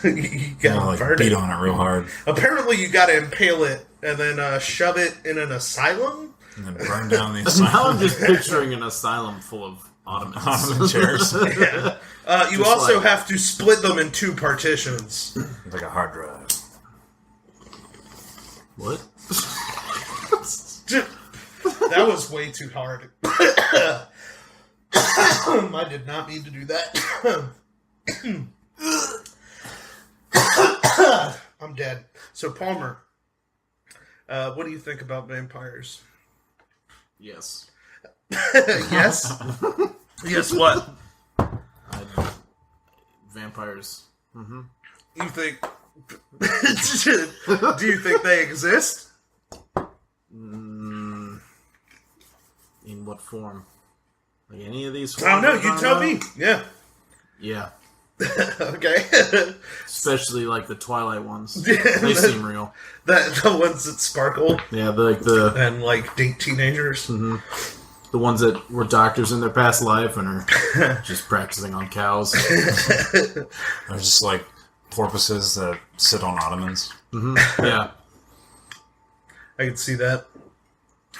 You gotta burn beat it. on it real hard. Apparently you gotta impale it and then shove it in an asylum? And then burn down the asylum. Now I'm just picturing an asylum full of Ottomans. Ottoman chairs. Yeah. You also have to split them in 2 partitions. Like a hard drive. What? That was way too hard. I did not mean to do that. I'm dead. So, Palmer, what do you think about vampires? Yes. Yes? Yes, what? Vampires. Mm-hmm. You think... Do you think they exist? In what form? Like any of these forms? I don't know. You tell me. Yeah. Yeah. Okay. Especially like the Twilight ones. Yeah, They seem real. The ones that sparkle. Yeah, and like date teenagers. Mm-hmm. The ones that were doctors in their past life and are just practicing on cows. They're just like porpoises that sit on ottomans. Mm-hmm. Yeah. I can see that.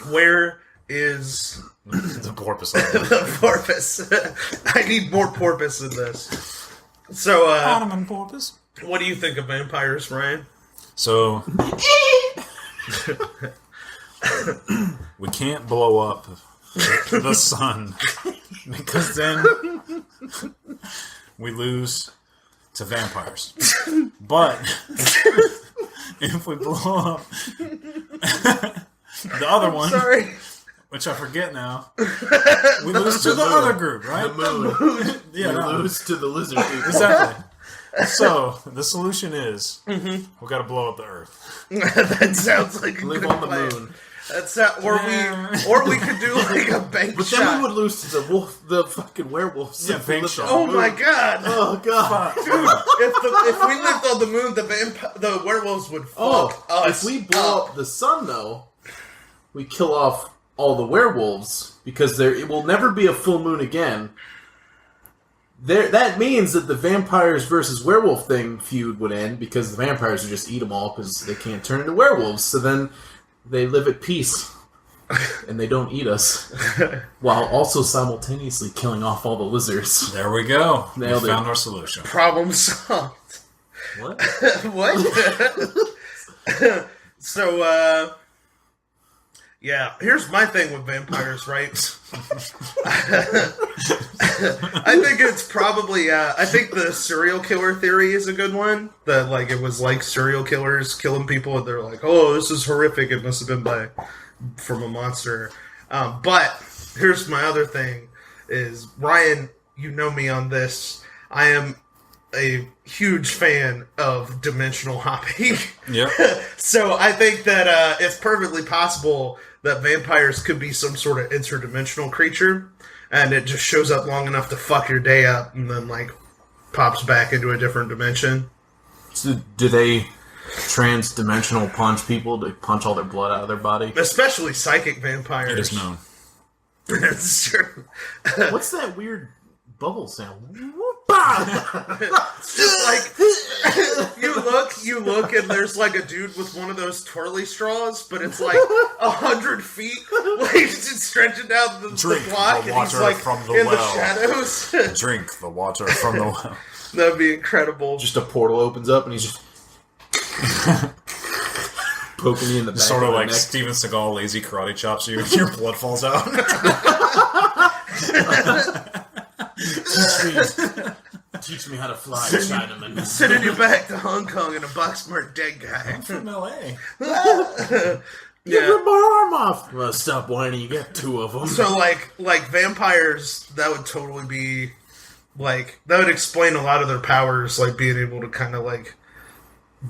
Where is the porpoise? The porpoise. I need more porpoise in this. So, Ottoman porpoise. What do you think of vampires, Ryan? So, we can't blow up the sun because then we lose to vampires. But if we blow up the other one, sorry, which I forget now, we lose to the other group, right? The moon. Yeah, we lose to the lizard people. Exactly. So the solution is we got to blow up the Earth. That sounds like a Live good on the plan. moon. That's not, or we could do like a bank But shot. then we would lose to the fucking werewolves. Yeah, if we bank lived shot. on Oh the my moon. god! Oh god! Dude, if we lived on the moon, the werewolves would fuck us. If we blow up the sun, though, we kill off all the werewolves because it will never be a full moon again. That means that the vampires versus werewolf thing feud would end because the vampires would just eat them all because they can't turn into werewolves. So then they live at peace and they don't eat us while also simultaneously killing off all the lizards. There we go. Nailed we it. found our solution. Problem solved. What? What? So, yeah, here's my thing with vampires, right? I think it's probably, I think the serial killer theory is a good one. That, like, it was like serial killers killing people and they're like, oh, this is horrific. It must have been from a monster. But here's my other thing is, Ryan, you know me on this. I am a huge fan of dimensional hopping. Yep. So I think that it's perfectly possible that vampires could be some sort of interdimensional creature, and it just shows up long enough to fuck your day up, and then like pops back into a different dimension. So do they trans-dimensional punch people to punch all their blood out of their body? Especially psychic vampires. It is known. That's true. What's that weird bubble sound? It's just like you look, and there's like a dude with one of those twirly straws, but it's like 100 feet, like just stretching down the block, and he's like from the in well. the shadows. Drink the water from the well. That'd be incredible. Just a portal opens up, and he's just poking you in the back Sort of of the like neck. Steven Seagal lazy karate chops you, and your blood falls out. Teach me how to fly, Chinaman. Sending you back to Hong Kong in a box marked dead guy. I'm from L.A. You ripped my arm off. Well, stop whining. You got 2 of them. So, like vampires, that would totally be, like, that would explain a lot of their powers, like, being able to kind of, like,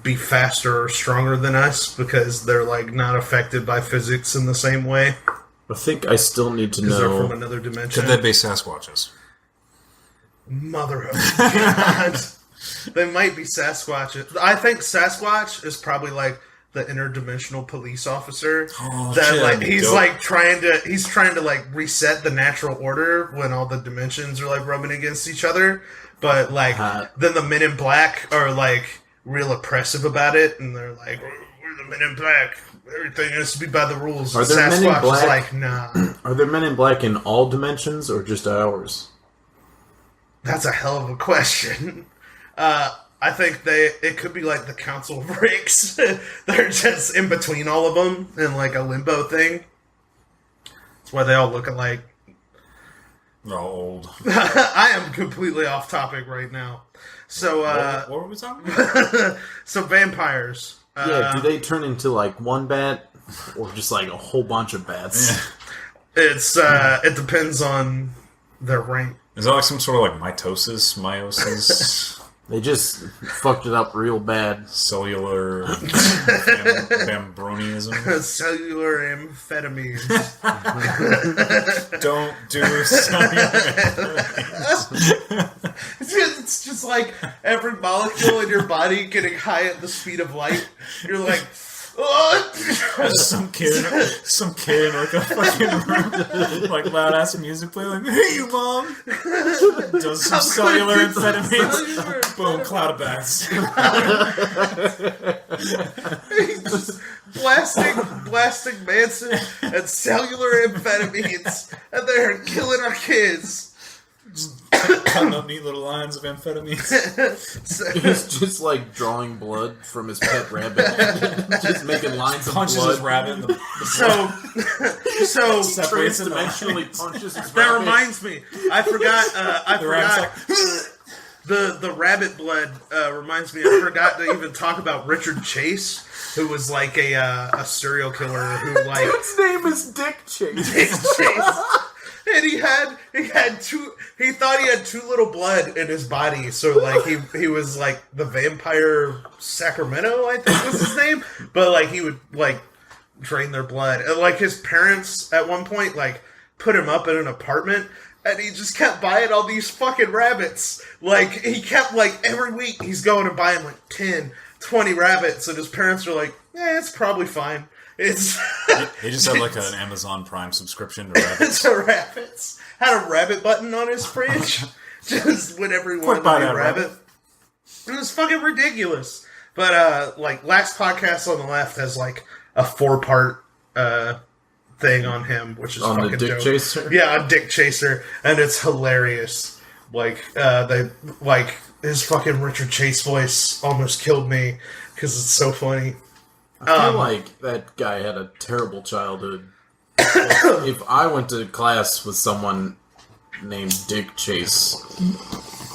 be faster or stronger than us, because they're, like, not affected by physics in the same way. I think I still need to know. Because they're from another dimension. Could they be Sasquatches? Mother of God. They might be Sasquatch. I think Sasquatch is probably, like, the interdimensional police officer he's trying to like reset the natural order when all the dimensions are like rubbing against each other, but like then the Men in Black are like real oppressive about it, and they're like, we're the Men in Black, everything has to be by the rules. Are there Men in Sasquatch Black? is like, nah. Are there Men in Black in all dimensions or just ours? That's a hell of a question. I think it could be like the Council of Ricks. They're just in between all of them in like a limbo thing. That's why they all look alike. They're all old. I am completely off topic right now. So, what were we talking about? So vampires. Yeah, do they turn into like one bat or just like a whole bunch of bats? Yeah. It depends on their rank. Is that like some sort of like meiosis? They just fucked it up real bad. Cellular bambroniism. Cellular amphetamines. Don't do cellular It's just like every molecule in your body getting high at the speed of light. You're like, some kid in like a fucking room, like loud ass music playing, like, hey you mom, does some cellular amphetamines, boom, cloud of bats. He's just blasting Manson and cellular amphetamines, and they're killing our kids. Just cutting up neat little lines of amphetamines. He's just like drawing blood from his pet rabbit, just making lines of punches blood. His rabbit. So Dimensionally punches his that rabbit. reminds me, I forgot. The rabbit blood reminds me. I forgot to even talk about Richard Chase, who was like a serial killer who like his name is Dick Chase. Dick Chase. And he thought he had too little blood in his body, so like he was like the vampire Sacramento, I think was his name. But like he would like drain their blood, and like his parents at one point like put him up in an apartment, and he just kept buying all these fucking rabbits. Like he kept like every week he's going and buying like 10, 20 rabbits, and his parents are like, yeah, it's probably fine. He just had like an Amazon Prime subscription to rabbits. To rabbits. Had a rabbit button on his fridge. Just whenever he wanted to be a rabbit. It was fucking ridiculous. But like Last Podcast on the Left has like a 4-part thing on him, which is on fucking the Dick dope. Chaser? Yeah, on Dick Chaser, and it's hilarious. Like his fucking Richard Chase voice almost killed me because it's so funny. I feel like that guy had a terrible childhood. If I went to class with someone named Dick Chase,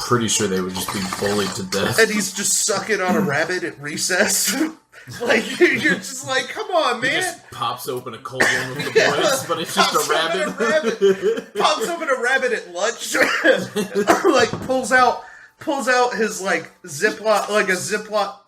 pretty sure they would just be bullied to death. And he's just sucking on a rabbit at recess. Like, you're just like, come on, man. He just pops open a cold one with the boys, but it's just a rabbit. Pops open a rabbit at lunch. Like, pulls out his, like, Ziploc.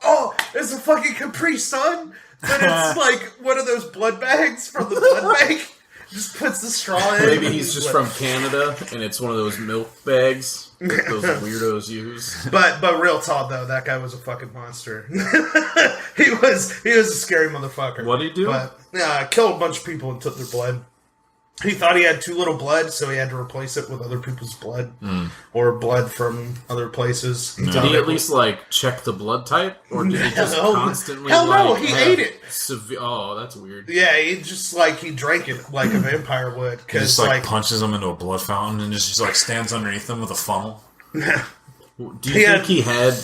Oh, it's a fucking Capri Sun. But it's like one of those blood bags from the blood bank. Just puts the straw in. Maybe he's just from Canada, and it's one of those milk bags that those weirdos use. But real talk though, that guy was a fucking monster. he was a scary motherfucker. What'd he do? But killed a bunch of people and took their blood. He thought he had too little blood, so he had to replace it with other people's blood or blood from other places. Did he at least like check the blood type, or did he just constantly? Hell no, like, he ate it. Oh, that's weird. Yeah, he just like he drank it like a vampire would. He just like punches him into a blood fountain and just like stands underneath them with a funnel. Do you think he had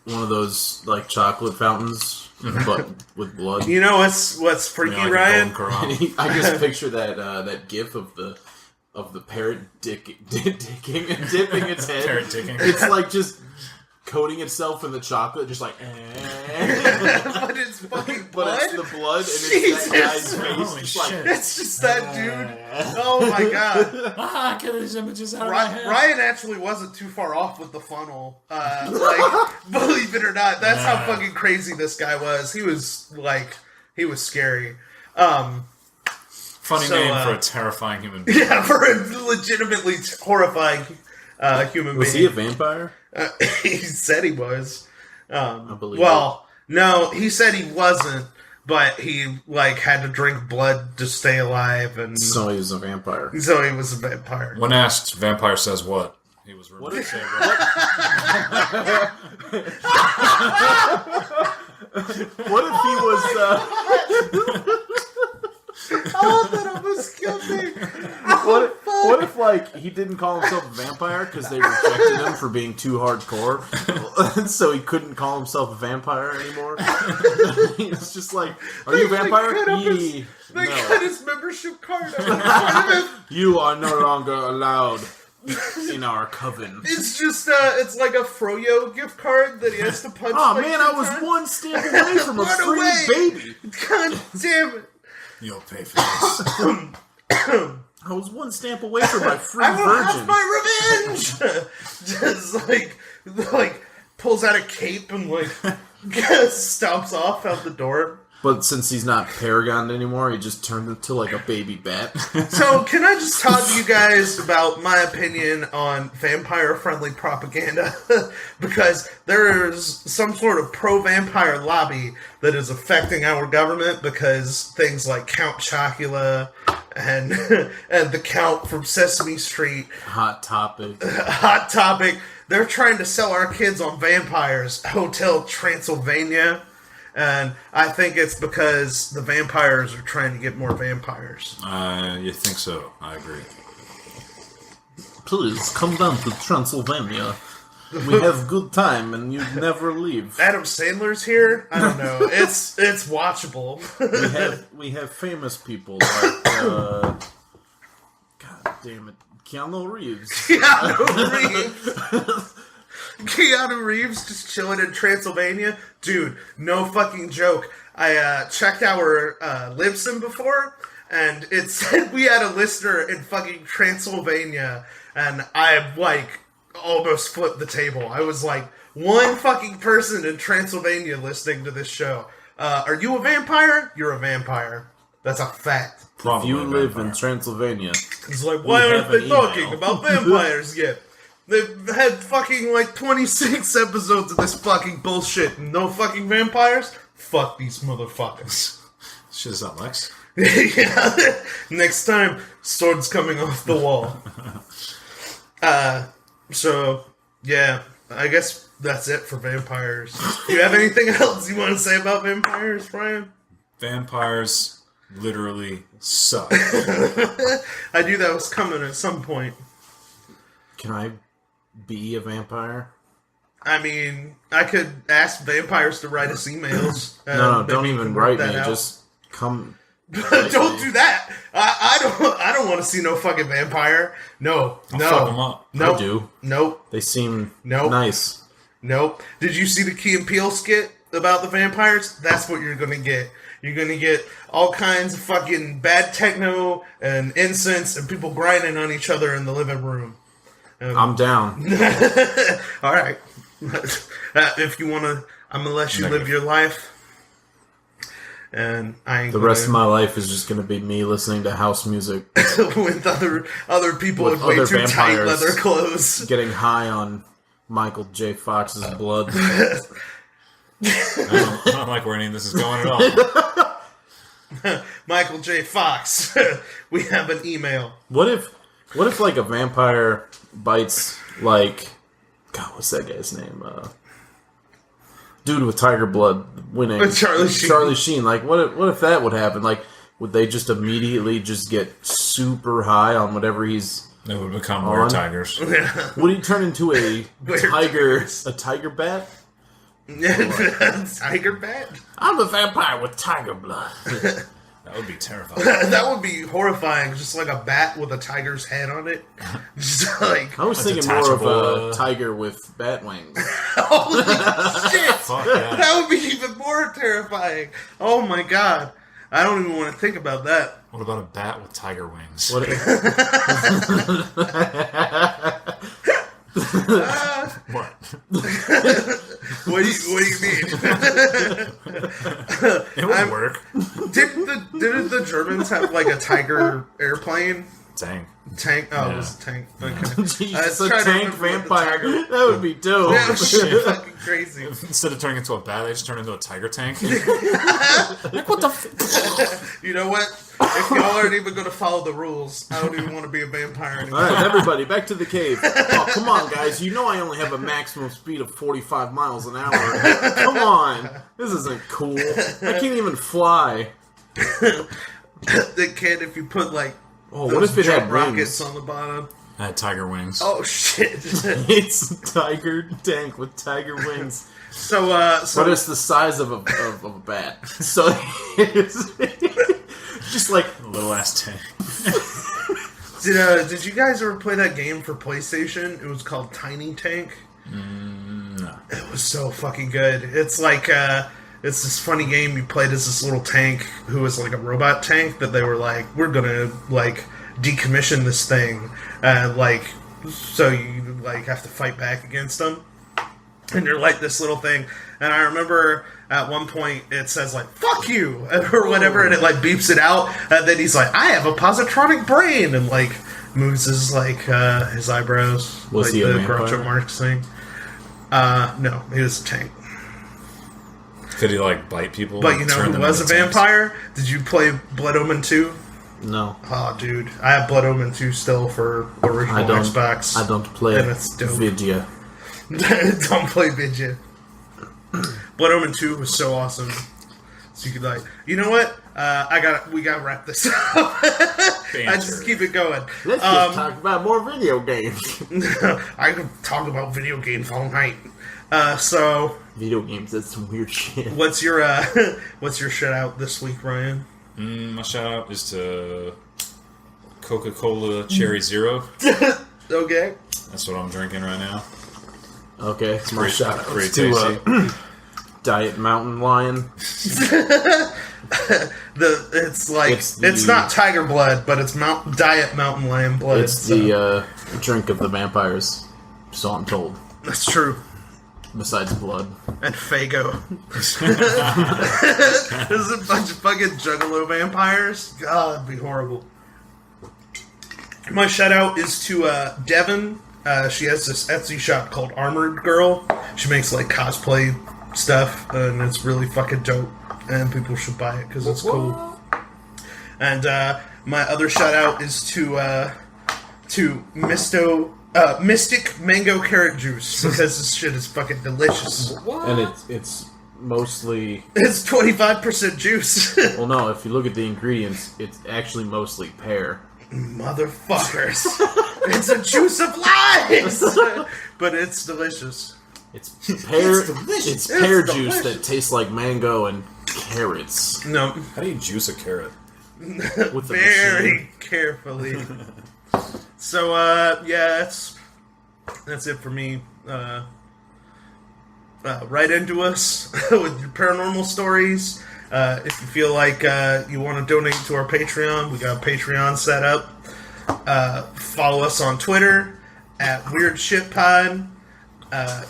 one of those like chocolate fountains? But with blood. You know what's freaky, like Ryan? I just picture that gif of the of the parrot dipping its head. Parrot dicking. It's like just coating itself in the chocolate, just like. But it's fucking blood. But it's the blood, and Jesus. it's that guy's face. Holy Just shit. like, It's just that dude. Oh my god. Get these images out of my head. Ryan actually wasn't too far off with the funnel. Like, believe it or not, that's how fucking crazy this guy was. He was scary. Funny name for a terrifying human being. Yeah, for a legitimately horrifying human being. was he a vampire? He said he was. I believe. Well, no, he said he wasn't, but he had to drink blood to stay alive, and So he was a vampire. so he was a vampire. When asked, vampire says what? He was rumored to say what? What if he was? Oh, that almost killed me. What if he didn't call himself a vampire because they rejected him for being too hardcore, so he couldn't call himself a vampire anymore? It's just like, are you a vampire? They cut his membership card out. You are no longer allowed in our coven. It's just it's like a Froyo gift card that he has to punch. Oh man, I was one stamp away from a free baby. God damn it! You'll pay for this. I was one stamp away from my free I will virgin. have my revenge. Just like pulls out a cape and stomps off out the door. But since he's not Paragon anymore, he just turned into like a baby bat. So can I just talk to you guys about my opinion on vampire-friendly propaganda? Because there is some sort of pro-vampire lobby that is affecting our government because things like Count Chocula and the Count from Sesame Street, Hot Topic, they're trying to sell our kids on vampires. Hotel Transylvania. And I think it's because the vampires are trying to get more vampires. You think so? I agree. Please come down to Transylvania. We have good time and you never leave. Adam Sandler's here? I don't know. It's watchable. we have famous people like God damn it, Keanu Reeves. Keanu Reeves just chilling in Transylvania. Dude, no fucking joke. I checked our Libsyn before, and it said we had a listener in fucking Transylvania, and I, almost flipped the table. I was like, one fucking person in Transylvania listening to this show. Are you a vampire? You're a vampire. That's a fact. If you live in Transylvania, it's like, why aren't they talking about vampires yet? They've had fucking 26 episodes of this fucking bullshit and no fucking vampires? Fuck these motherfuckers. Shit's not Lex. Yeah. Next time, sword's coming off the wall. So, yeah. I guess that's it for vampires. Do you have anything else you want to say about vampires, Brian? Vampires literally suck. I knew that was coming at some point. Can I be a vampire? I mean, I could ask vampires to write us emails. No, don't even write me. Just come. Don't do that. I don't want to see no fucking vampire. No. Fuck them up. Nope. I do. Nope. They seem nice. Nope. Did you see the Key and Peele skit about the vampires? That's what you're gonna get. You're gonna get all kinds of fucking bad techno and incense and people grinding on each other in the living room. I'm down. All right. If you want to, I'm going to let you live your life. And I ain't the rest of my life is just going to be me listening to house music. with other people with way too tight leather clothes. Getting high on Michael J. Fox's blood. I don't like where any of this is going at all. Michael J. Fox. We have an email. What if a vampire bites God, what's that guy's name? Dude with tiger blood winning. Charlie Sheen. What if that would happen? Would they just immediately just get super high on whatever he's They would become more tigers. Would he turn into a tiger bat? Tiger bat? I'm a vampire with tiger blood. That would be terrifying. That would be horrifying. Just like a bat with a tiger's head on it. Just like I was thinking more of a tiger with bat wings. Holy shit! Fuck yeah. That would be even more terrifying. Oh my god. I don't even want to think about that. What about a bat with tiger wings? What? What? What do you mean? It would work. Didn't the Germans have like a tiger airplane? Tank. Oh, Yeah. it was a tank. Okay. Jesus, a tank vampire. That would be dope. That would be fucking crazy. Instead of turning into a bat, they just turn into a tiger tank. Like, what the You know what? If y'all aren't even going to follow the rules, I don't even want to be a vampire anymore. Alright, everybody, back to the cave. Oh, come on, guys. You know I only have a maximum speed of 45 miles an hour. Come on. This isn't cool. I can't even fly. The kid, if you put like what if it had rockets wings? on the bottom? I had tiger wings. Oh shit! It's a tiger tank with tiger wings. So but it's the size of a bat. So it's just like a little ass tank. Did you guys ever play that game for PlayStation? It was called Tiny Tank. No. It was so fucking good. It's like it's this funny game you played as this little tank who was like a robot tank that they were like, we're gonna like decommission this thing, like so you like have to fight back against them, and you're like this little thing. And I remember at one point it says like "fuck you" or whatever, and it like beeps it out, and then he's like, I have a positronic brain, and like moves his like his eyebrows. Was like he a the vampire? Groucho Marx thing. No, he was a tank. Could he like bite people? But you know who was a vampire? Did you play Blood Omen 2? No. Oh, dude. I have Blood Omen 2 still for original Xbox. I don't play and it's dope. Vidya. Don't play Vidya. Blood Omen 2 was so awesome. So you could like, you know what? We gotta wrap this up. I just keep it going. Let's just talk about more video games. I could talk about video games all night. So video games, that's some weird shit. What's your shout out this week, Ryan? My shout out is to Coca-Cola Cherry Zero. Okay. That's what I'm drinking right now. Okay, it's my Great- shout out great to Diet Mountain Lion. It's not tiger blood, but it's Diet Mountain Lion blood. It's the drink of the vampires, so I'm told. That's true. Besides blood. And Fago. There's a bunch of fucking juggalo vampires. God, that'd be horrible. My shout out is to Devin. She has this Etsy shop called Armored Girl. She makes like cosplay stuff, and it's really fucking dope. And people should buy it because it's cool. And my other shout out is to Mystic Mango Carrot Juice, because this shit is fucking delicious. And it's mostly... It's 25% juice. Well, no, if you look at the ingredients, it's actually mostly pear. Motherfuckers. It's a juice of lies! But it's delicious. It's pear. It's delicious. It's pear It's juice delicious. that tastes like mango and carrots. No. How do you juice a carrot? With the Very machine. carefully. So, yeah, that's it for me. Write into us with your paranormal stories. If you feel like you want to donate to our Patreon, we got a Patreon set up. Follow us on Twitter at WeirdShitPod.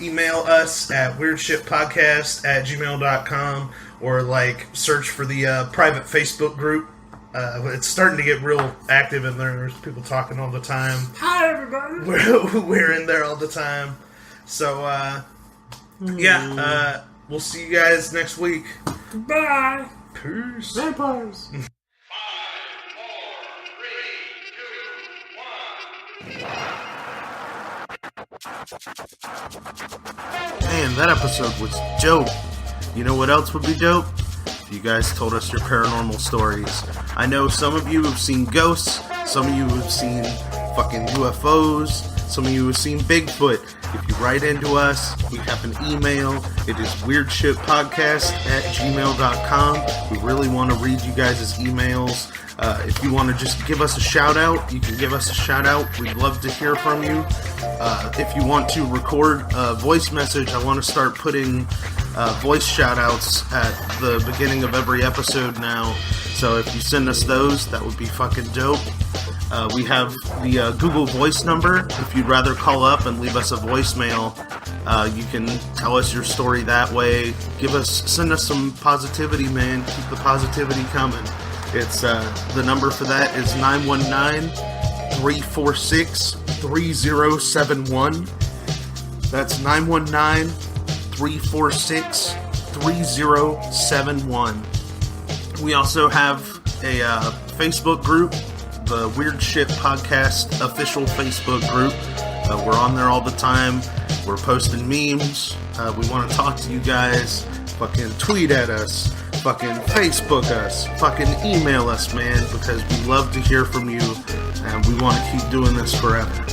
Email us at weirdshitpodcast@gmail.com, or like search for the private Facebook group. It's starting to get real active in there. There's people talking all the time. Hi, everybody. We're in there all the time. So, yeah, we'll see you guys next week. Goodbye. Peace. Vampires. Man, that episode was dope. You know what else would be dope? If you guys told us your paranormal stories. I know some of you have seen ghosts, some of you have seen fucking UFOs. Some of you have seen Bigfoot. If you write into us, we have an email. It is weirdshitpodcast@gmail.com. We really want to read you guys' emails. If you want to just give us a shout out, you can give us a shout out. We'd love to hear from you. If you want to record a voice message, I want to start putting voice shout outs at the beginning of every episode now. So if you send us those, that would be fucking dope. We have the Google Voice number. If you'd rather call up and leave us a voicemail, you can tell us your story that way. Send us some positivity, man. Keep the positivity coming. It's the number for that is 919-346-3071. That's 919-346-3071. We also have a Facebook group, the Weird Shit Podcast official Facebook group. We're on there all the time. We're posting memes. We want to talk to you guys. Fucking tweet at us. Fucking Facebook us. Fucking email us, man, because we love to hear from you and we want to keep doing this forever.